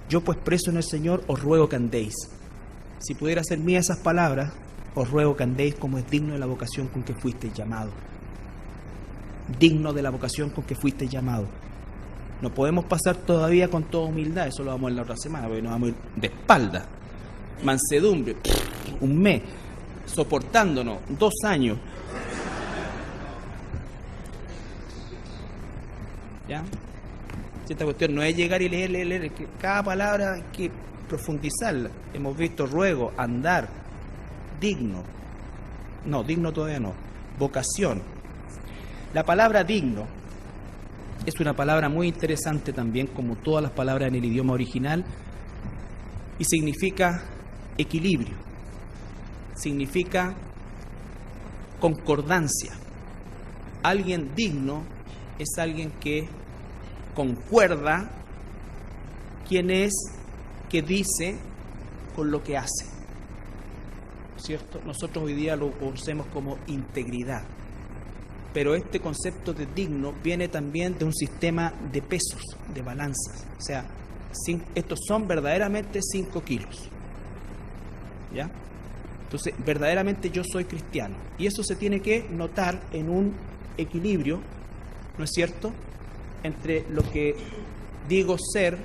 yo pues preso en el Señor, os ruego que andéis. Si pudiera hacer mía esas palabras, os ruego que andéis como es digno de la vocación con que fuisteis llamado. Digno de la vocación con que fuisteis llamado. No podemos pasar todavía con toda humildad, eso lo vamos a ver la otra semana, porque nos vamos a ir de espalda. Mansedumbre, un mes, soportándonos, 2 años. ¿Ya? Esta cuestión no es llegar y leer, que cada palabra hay que profundizarla. Hemos visto ruego, andar, digno. No, digno todavía no. Vocación. La palabra digno es una palabra muy interesante también, como todas las palabras en el idioma original, y significa equilibrio, significa concordancia. Alguien digno es alguien que concuerda quién es, que dice, con lo que hace. ¿Cierto? Nosotros hoy día lo conocemos como integridad, pero este concepto de digno viene también de un sistema de pesos, de balanzas. O sea, estos son verdaderamente 5 kilos. ¿Ya? Entonces, verdaderamente yo soy cristiano. Y eso se tiene que notar en un equilibrio, ¿no es cierto?, entre lo que digo ser,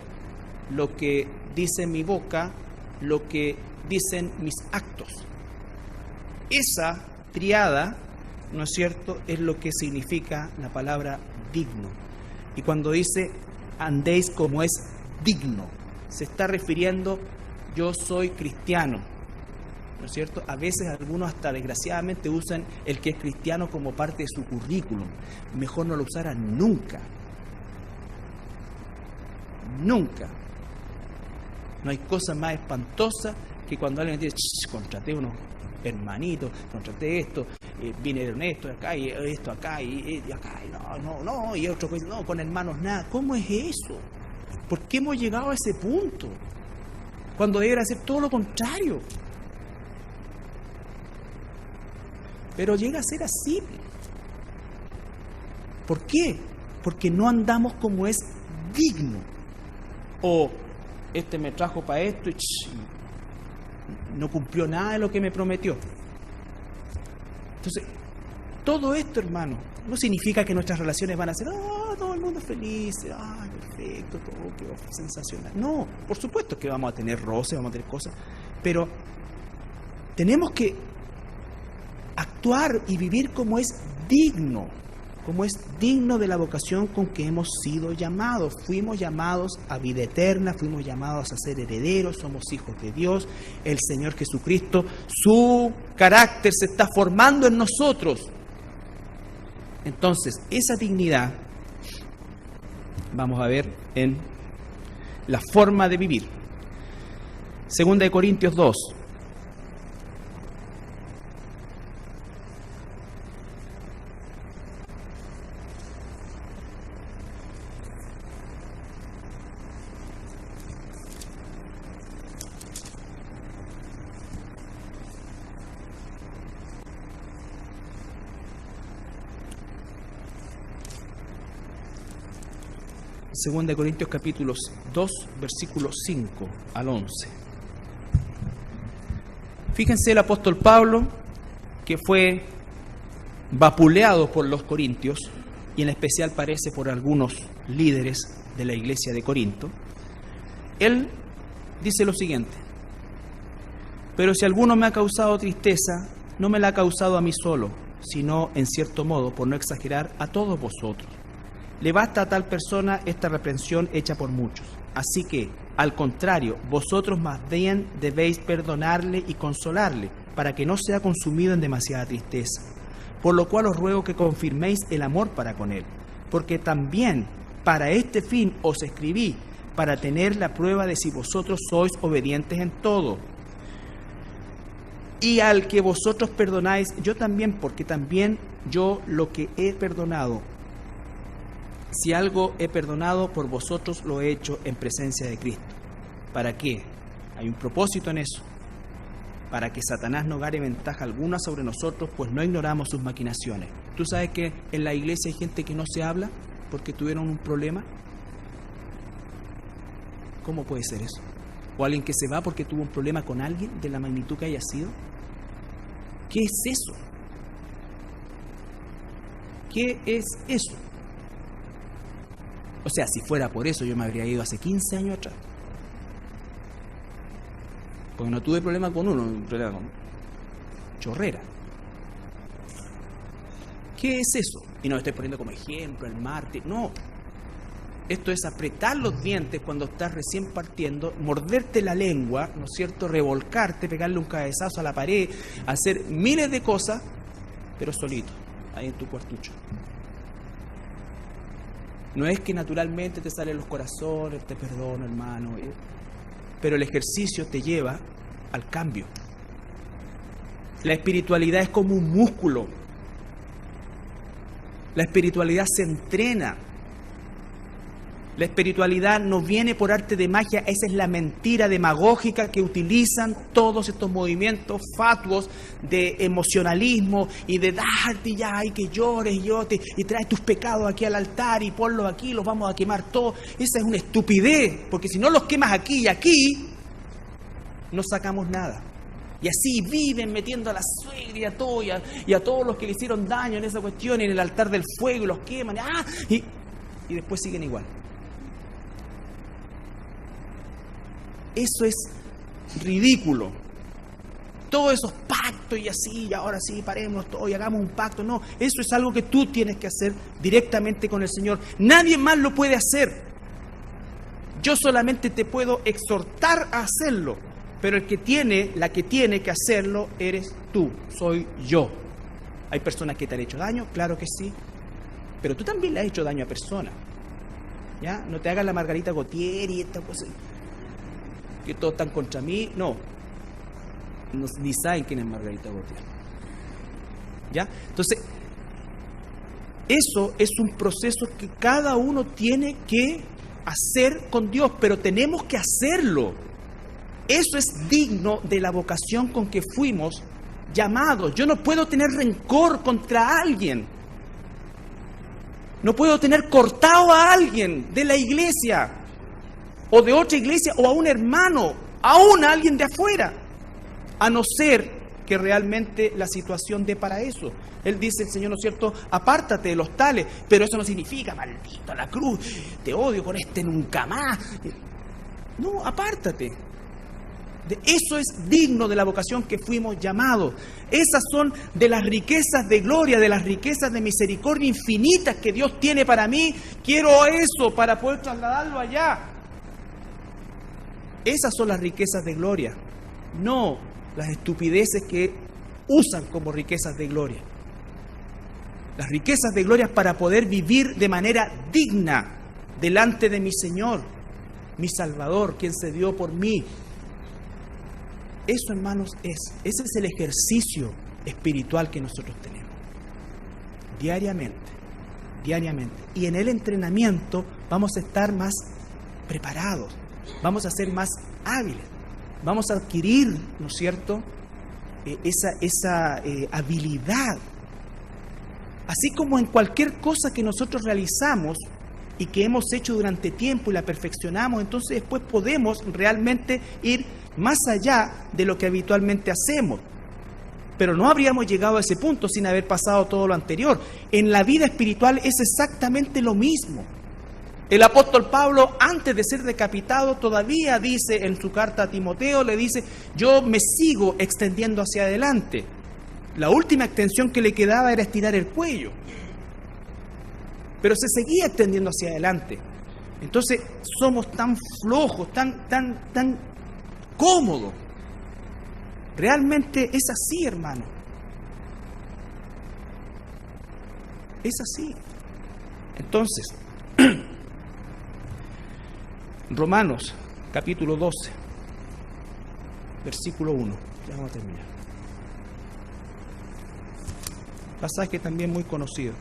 lo que dice mi boca, lo que dicen mis actos. Esa triada, ¿no es cierto?, es lo que significa la palabra digno. Y cuando dice andéis como es digno, se está refiriendo, yo soy cristiano, ¿no es cierto? A veces algunos hasta desgraciadamente usan el que es cristiano como parte de su currículum. Mejor no lo usaran nunca. Nunca. No hay cosa más espantosa que cuando alguien dice, contraté unos hermanitos, contraté esto, vinieron esto acá y esto acá y acá, y no, y otro pues, no, con hermanos nada. ¿Cómo es eso? ¿Por qué hemos llegado a ese punto? Cuando debería ser todo lo contrario. Pero llega a ser así. ¿Por qué? Porque no andamos como es digno. O este me trajo para esto y no cumplió nada de lo que me prometió. Entonces, todo esto, hermano, no significa que nuestras relaciones van a ser, todo el mundo feliz, perfecto, todo quedó sensacional. No, por supuesto que vamos a tener roces, vamos a tener cosas, pero tenemos que actuar y vivir como es digno de la vocación con que hemos sido llamados. Fuimos llamados a vida eterna, fuimos llamados a ser herederos, somos hijos de Dios, el Señor Jesucristo, su carácter se está formando en nosotros. Entonces, esa dignidad vamos a ver en la forma de vivir. Segunda de Corintios 2. Segunda de Corintios capítulos 2, versículos 5 al 11. Fíjense el apóstol Pablo, que fue vapuleado por los corintios, y en especial parece por algunos líderes de la iglesia de Corinto. Él dice lo siguiente: pero si alguno me ha causado tristeza, no me la ha causado a mí solo, sino, en cierto modo, por no exagerar, a todos vosotros. Le basta a tal persona esta reprensión hecha por muchos. Así que, al contrario, vosotros más bien debéis perdonarle y consolarle, para que no sea consumido en demasiada tristeza. Por lo cual os ruego que confirméis el amor para con él, porque también para este fin os escribí, para tener la prueba de si vosotros sois obedientes en todo. Y al que vosotros perdonáis, yo también, porque también yo lo que he perdonado, si algo he perdonado por vosotros, lo he hecho en presencia de Cristo. ¿Para qué? Hay un propósito en eso. Para que Satanás no gane ventaja alguna sobre nosotros, pues no ignoramos sus maquinaciones. ¿Tú sabes que en la iglesia hay gente que no se habla porque tuvieron un problema? ¿Cómo puede ser eso? ¿O alguien que se va porque tuvo un problema con alguien de la magnitud que haya sido? ¿Qué es eso? ¿Qué es eso? O sea, si fuera por eso, yo me habría ido hace 15 años atrás. Porque no tuve problema con uno, un problema con chorrera. ¿Qué es eso? Y no lo estoy poniendo como ejemplo, el mártir. No. Esto es apretar los dientes cuando estás recién partiendo, morderte la lengua, ¿no es cierto? Revolcarte, pegarle un cabezazo a la pared, hacer miles de cosas, pero solito, ahí en tu cuartucho. No es que naturalmente te salen los corazones, te perdono, hermano, pero el ejercicio te lleva al cambio. La espiritualidad es como un músculo. La espiritualidad se entrena. La espiritualidad no viene por arte de magia. Esa es la mentira demagógica que utilizan todos estos movimientos fatuos de emocionalismo y de darte ya y que llores y traes tus pecados aquí al altar y ponlos aquí, los vamos a quemar todos. Esa es una estupidez, porque si no los quemas aquí y aquí, no sacamos nada. Y así viven metiendo a la suegra y a todo, y a todos los que le hicieron daño en esa cuestión, en el altar del fuego, y los queman, y después siguen igual. Eso es ridículo. Todos esos pactos y así, y ahora sí, paremos todo y hagamos un pacto. No, eso es algo que tú tienes que hacer directamente con el Señor. Nadie más lo puede hacer. Yo solamente te puedo exhortar a hacerlo, pero la que tiene que hacerlo eres tú, soy yo. ¿Hay personas que te han hecho daño? Claro que sí, pero tú también le has hecho daño a personas. ¿Ya? No te hagas la Margarita Gautier y esta cosa, que todos están contra mí. No, ni saben quién es Margarita Gautier. ¿Ya? Entonces, eso es un proceso que cada uno tiene que hacer con Dios, pero tenemos que hacerlo. Eso es digno de la vocación con que fuimos llamados. Yo no puedo tener rencor contra alguien. No puedo tener cortado a alguien de la iglesia o de otra iglesia, o a un hermano, aún a alguien de afuera, a no ser que realmente la situación dé para eso. Él dice, el Señor, ¿no es cierto?, apártate de los tales, pero eso no significa, maldito la cruz, te odio con este nunca más. No, apártate. Eso es digno de la vocación que fuimos llamados. Esas son de las riquezas de gloria, de las riquezas de misericordia infinitas que Dios tiene para mí. Quiero eso para poder trasladarlo allá. Esas son las riquezas de gloria, no las estupideces que usan como riquezas de gloria. Las riquezas de gloria para poder vivir de manera digna delante de mi Señor, mi Salvador, quien se dio por mí. Eso, hermanos, ese es el ejercicio espiritual que nosotros tenemos. Diariamente. Y en el entrenamiento vamos a estar más preparados, vamos a ser más hábiles, vamos a adquirir, ¿no es cierto?, esa habilidad. Así como en cualquier cosa que nosotros realizamos y que hemos hecho durante tiempo y la perfeccionamos, entonces después podemos realmente ir más allá de lo que habitualmente hacemos. Pero no habríamos llegado a ese punto sin haber pasado todo lo anterior. En la vida espiritual es exactamente lo mismo. El apóstol Pablo, antes de ser decapitado, todavía dice en su carta a Timoteo, le dice: yo me sigo extendiendo hacia adelante. La última extensión que le quedaba era estirar el cuello, pero se seguía extendiendo hacia adelante. Entonces somos tan flojos, tan cómodos. Realmente es así, hermano. Es así. Entonces, Romanos, capítulo 12, versículo 1. Ya vamos a terminar. Pasaje también muy conocido.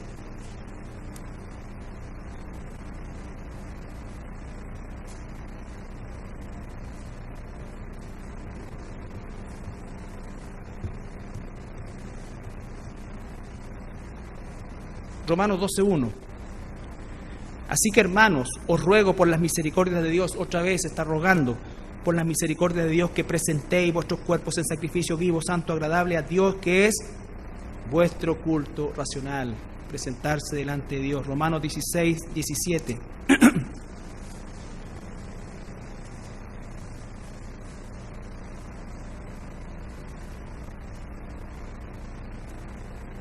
Romanos 12:1. Así que, hermanos, os ruego por las misericordias de Dios, otra vez está rogando, por las misericordias de Dios, que presentéis vuestros cuerpos en sacrificio vivo, santo, agradable a Dios, que es vuestro culto racional. Presentarse delante de Dios. Romanos 16:17.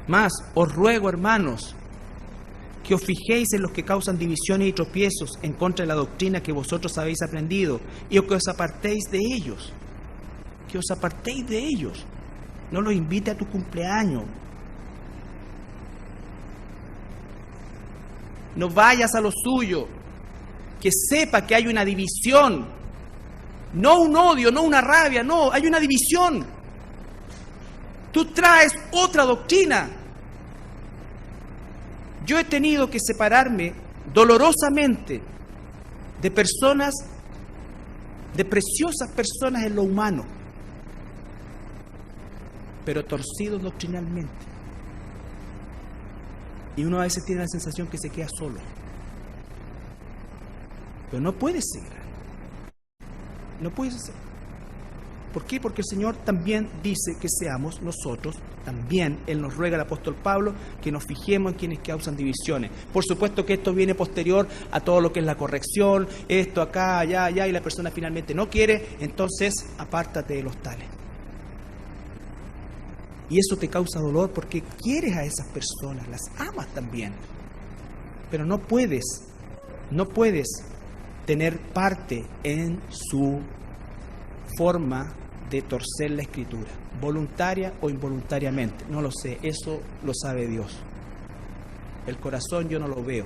Mas os ruego, hermanos, que os fijéis en los que causan divisiones y tropiezos en contra de la doctrina que vosotros habéis aprendido, y que os apartéis de ellos. Que os apartéis de ellos. No los invite a tu cumpleaños. No vayas a lo suyo. Que sepa que hay una división. No un odio, no una rabia, no, hay una división. Tú traes otra doctrina. Yo he tenido que separarme dolorosamente de personas, de preciosas personas en lo humano, pero torcidos doctrinalmente. Y uno a veces tiene la sensación que se queda solo. Pero no puede ser. No puede ser. ¿Por qué? Porque el Señor también dice que seamos nosotros, también Él nos ruega, el apóstol Pablo, que nos fijemos en quienes causan divisiones. Por supuesto que esto viene posterior a todo lo que es la corrección, esto acá, allá, y la persona finalmente no quiere, entonces apártate de los tales. Y eso te causa dolor porque quieres a esas personas, las amas también. Pero no puedes tener parte en su forma de torcer la Escritura, voluntaria o involuntariamente, no lo sé, eso lo sabe Dios. El corazón yo no lo veo,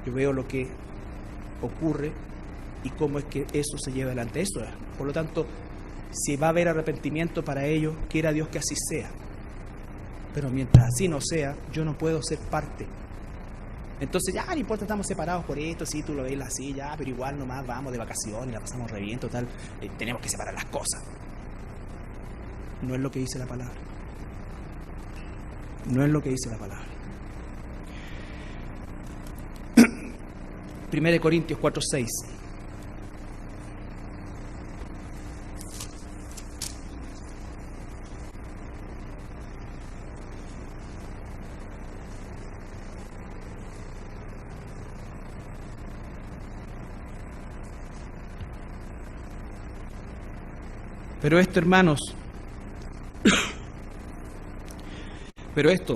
yo veo lo que ocurre y cómo es que eso se lleva adelante. Eso es. Por lo tanto, si va a haber arrepentimiento para ellos, quiera Dios que así sea, pero mientras así no sea, yo no puedo ser parte. Entonces ya no importa, estamos separados por esto, sí, tú lo ves así, ya, pero igual nomás vamos de vacaciones, la pasamos re bien, total, tenemos que separar las cosas. No es lo que dice la palabra. No es lo que dice la palabra. 1 Corintios 4:6. Pero esto,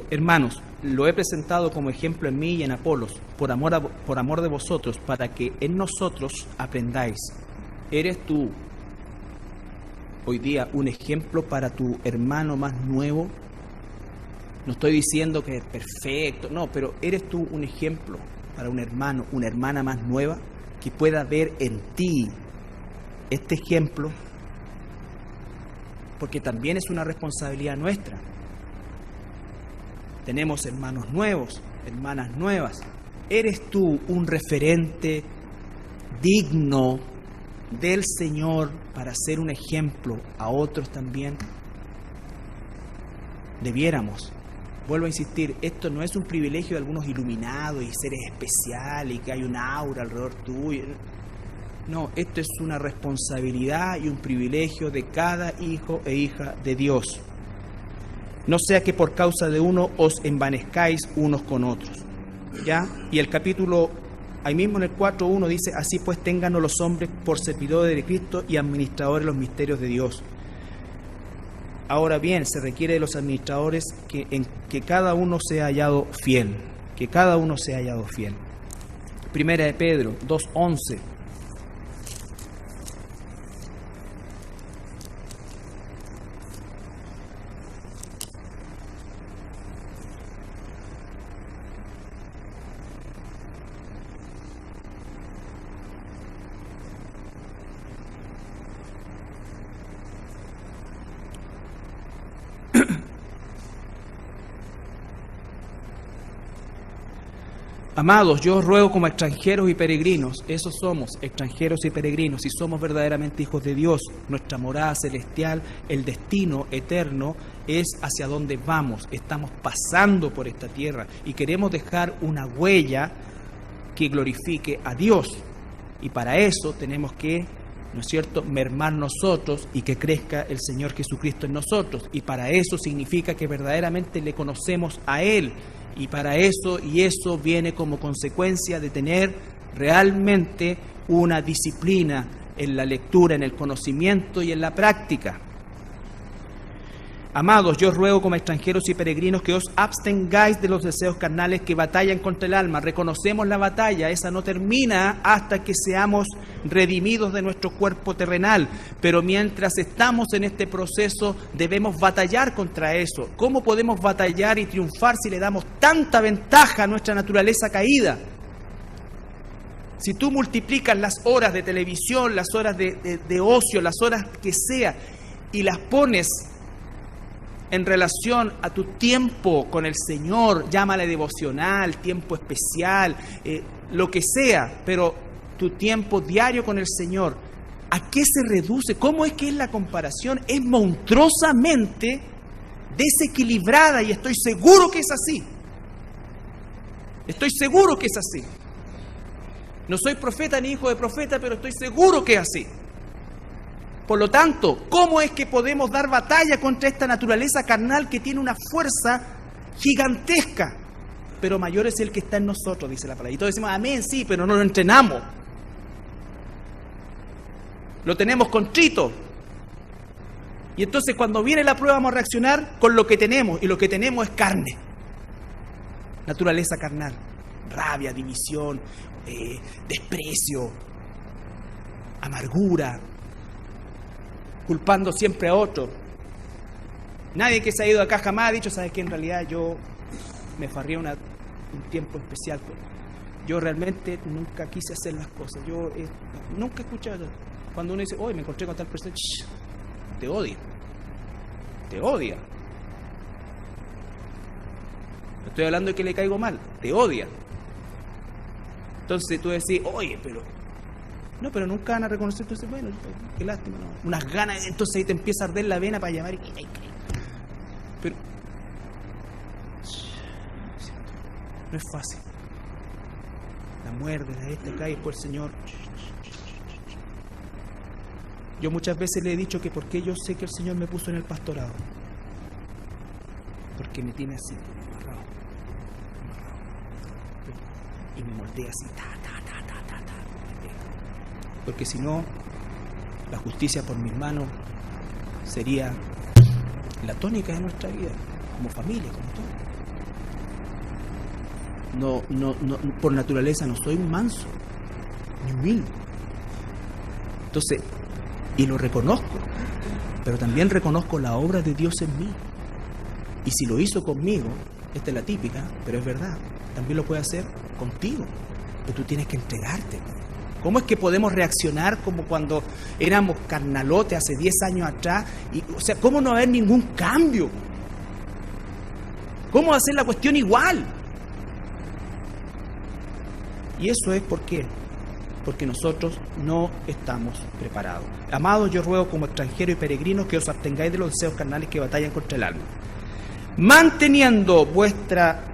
hermanos, lo he presentado como ejemplo en mí y en Apolos, por amor de vosotros, para que en nosotros aprendáis. ¿Eres tú hoy día un ejemplo para tu hermano más nuevo? No estoy diciendo que es perfecto, no, pero eres tú un ejemplo para un hermano, una hermana más nueva que pueda ver en ti este ejemplo, porque también es una responsabilidad nuestra. Tenemos hermanos nuevos, hermanas nuevas. ¿Eres tú un referente digno del Señor para ser un ejemplo a otros también? Debiéramos. Vuelvo a insistir, esto no es un privilegio de algunos iluminados y seres especiales y que hay un aura alrededor tuyo. No, esto es una responsabilidad y un privilegio de cada hijo e hija de Dios. No sea que por causa de uno os envanezcáis unos con otros. ¿Ya? Y el capítulo, ahí mismo en el 4.1 dice, así pues téngannos los hombres por servidores de Cristo y administradores de los misterios de Dios. Ahora bien, se requiere de los administradores que cada uno sea hallado fiel, que cada uno sea hallado fiel. Primera de Pedro 2.11. Amados, yo os ruego como extranjeros y peregrinos, esos somos, extranjeros y peregrinos, si somos verdaderamente hijos de Dios, nuestra morada celestial, el destino eterno es hacia donde vamos, estamos pasando por esta tierra y queremos dejar una huella que glorifique a Dios. Y para eso tenemos que, ¿no es cierto?, mermar nosotros y que crezca el Señor Jesucristo en nosotros. Y para eso significa que verdaderamente le conocemos a Él. Y para eso, y eso viene como consecuencia de tener realmente una disciplina en la lectura, en el conocimiento y en la práctica. Amados, yo os ruego como extranjeros y peregrinos que os abstengáis de los deseos carnales que batallan contra el alma. Reconocemos la batalla, esa no termina hasta que seamos redimidos de nuestro cuerpo terrenal. Pero mientras estamos en este proceso debemos batallar contra eso. ¿Cómo podemos batallar y triunfar si le damos tanta ventaja a nuestra naturaleza caída? Si tú multiplicas las horas de televisión, las horas de ocio, las horas que sea, y las pones en relación a tu tiempo con el Señor, llámale devocional, tiempo especial, lo que sea, pero tu tiempo diario con el Señor, ¿a qué se reduce? ¿Cómo es que es la comparación? Es monstruosamente desequilibrada y estoy seguro que es así. Estoy seguro que es así. No soy profeta ni hijo de profeta, pero estoy seguro que es así. Por lo tanto, ¿cómo es que podemos dar batalla contra esta naturaleza carnal que tiene una fuerza gigantesca? Pero mayor es el que está en nosotros, dice la palabra. Y todos decimos, amén, sí, pero no lo entrenamos. Lo tenemos contrito. Y entonces cuando viene la prueba vamos a reaccionar con lo que tenemos. Y lo que tenemos es carne. Naturaleza carnal. Rabia, división, desprecio, amargura. Culpando siempre a otro. Nadie que se ha ido acá jamás ha dicho, ¿sabes qué? En realidad yo me farrié un tiempo especial. Yo realmente nunca quise hacer las cosas. Yo nunca he escuchado. Cuando uno dice, hoy me encontré con tal persona, te odia. Te odia. No estoy hablando de que le caigo mal, te odia. Entonces tú decís, oye, pero nunca van a reconocer, entonces, bueno, qué lástima, ¿no? Unas ganas, entonces ahí te empieza a arder la vena para llamar y... Pero... no es fácil. La muerde, la cae por el Señor. Yo muchas veces le he dicho que porque yo sé que el Señor me puso en el pastorado. Porque me tiene así, amarrado. Y me moldea así, porque si no, la justicia por mis manos sería la tónica de nuestra vida, como familia, como todo. No, por naturaleza no soy un manso, ni humilde. Entonces, y lo reconozco, pero también reconozco la obra de Dios en mí. Y si lo hizo conmigo, esta es la típica, pero es verdad, también lo puede hacer contigo. Pero tú tienes que entregarte. ¿Cómo es que podemos reaccionar como cuando éramos carnalotes hace 10 años atrás? O sea, ¿cómo no haber ningún cambio? ¿Cómo hacer la cuestión igual? Y eso es ¿por qué? Porque nosotros no estamos preparados. Amados, yo ruego como extranjero y peregrino que os abstengáis de los deseos carnales que batallan contra el alma, manteniendo vuestra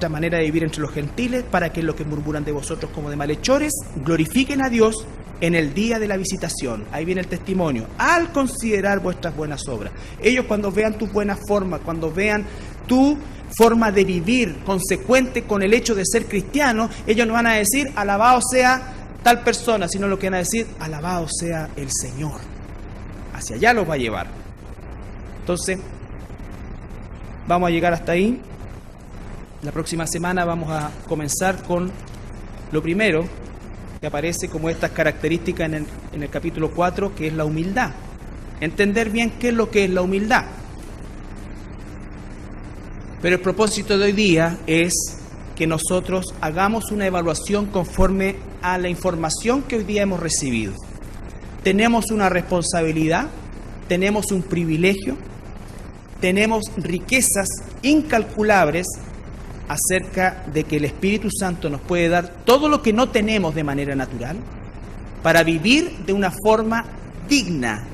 manera de vivir entre los gentiles, para que los que murmuran de vosotros como de malhechores glorifiquen a Dios en el día de la visitación. Ahí viene el testimonio. Al considerar vuestras buenas obras, ellos cuando vean tus buenas formas, cuando vean tu forma de vivir consecuente con el hecho de ser cristiano, ellos no van a decir alabado sea tal persona, sino lo que van a decir alabado sea el Señor. Hacia allá los va a llevar. Entonces, vamos a llegar hasta ahí. La próxima semana vamos a comenzar con lo primero que aparece como estas características en el capítulo 4, que es la humildad. Entender bien qué es lo que es la humildad. Pero el propósito de hoy día es que nosotros hagamos una evaluación conforme a la información que hoy día hemos recibido. Tenemos una responsabilidad, tenemos un privilegio, tenemos riquezas incalculables acerca de que el Espíritu Santo nos puede dar todo lo que no tenemos de manera natural para vivir de una forma digna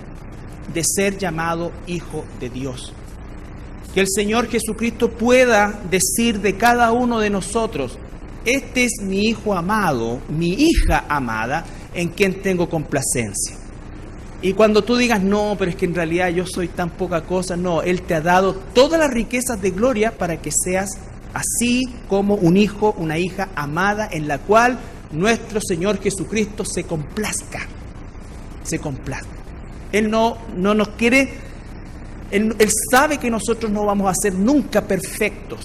de ser llamado hijo de Dios. Que el Señor Jesucristo pueda decir de cada uno de nosotros: este es mi hijo amado, mi hija amada, en quien tengo complacencia. Y cuando tú digas, no, pero es que en realidad yo soy tan poca cosa, no, Él te ha dado todas las riquezas de gloria para que seas así como un hijo, una hija amada, en la cual nuestro Señor Jesucristo se complazca. Se complazca. Él no nos quiere... Él sabe que nosotros no vamos a ser nunca perfectos,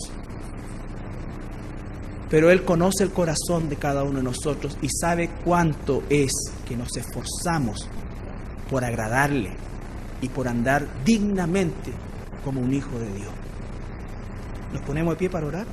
pero Él conoce el corazón de cada uno de nosotros y sabe cuánto es que nos esforzamos por agradarle y por andar dignamente como un hijo de Dios. ¿Nos ponemos de pie para orar?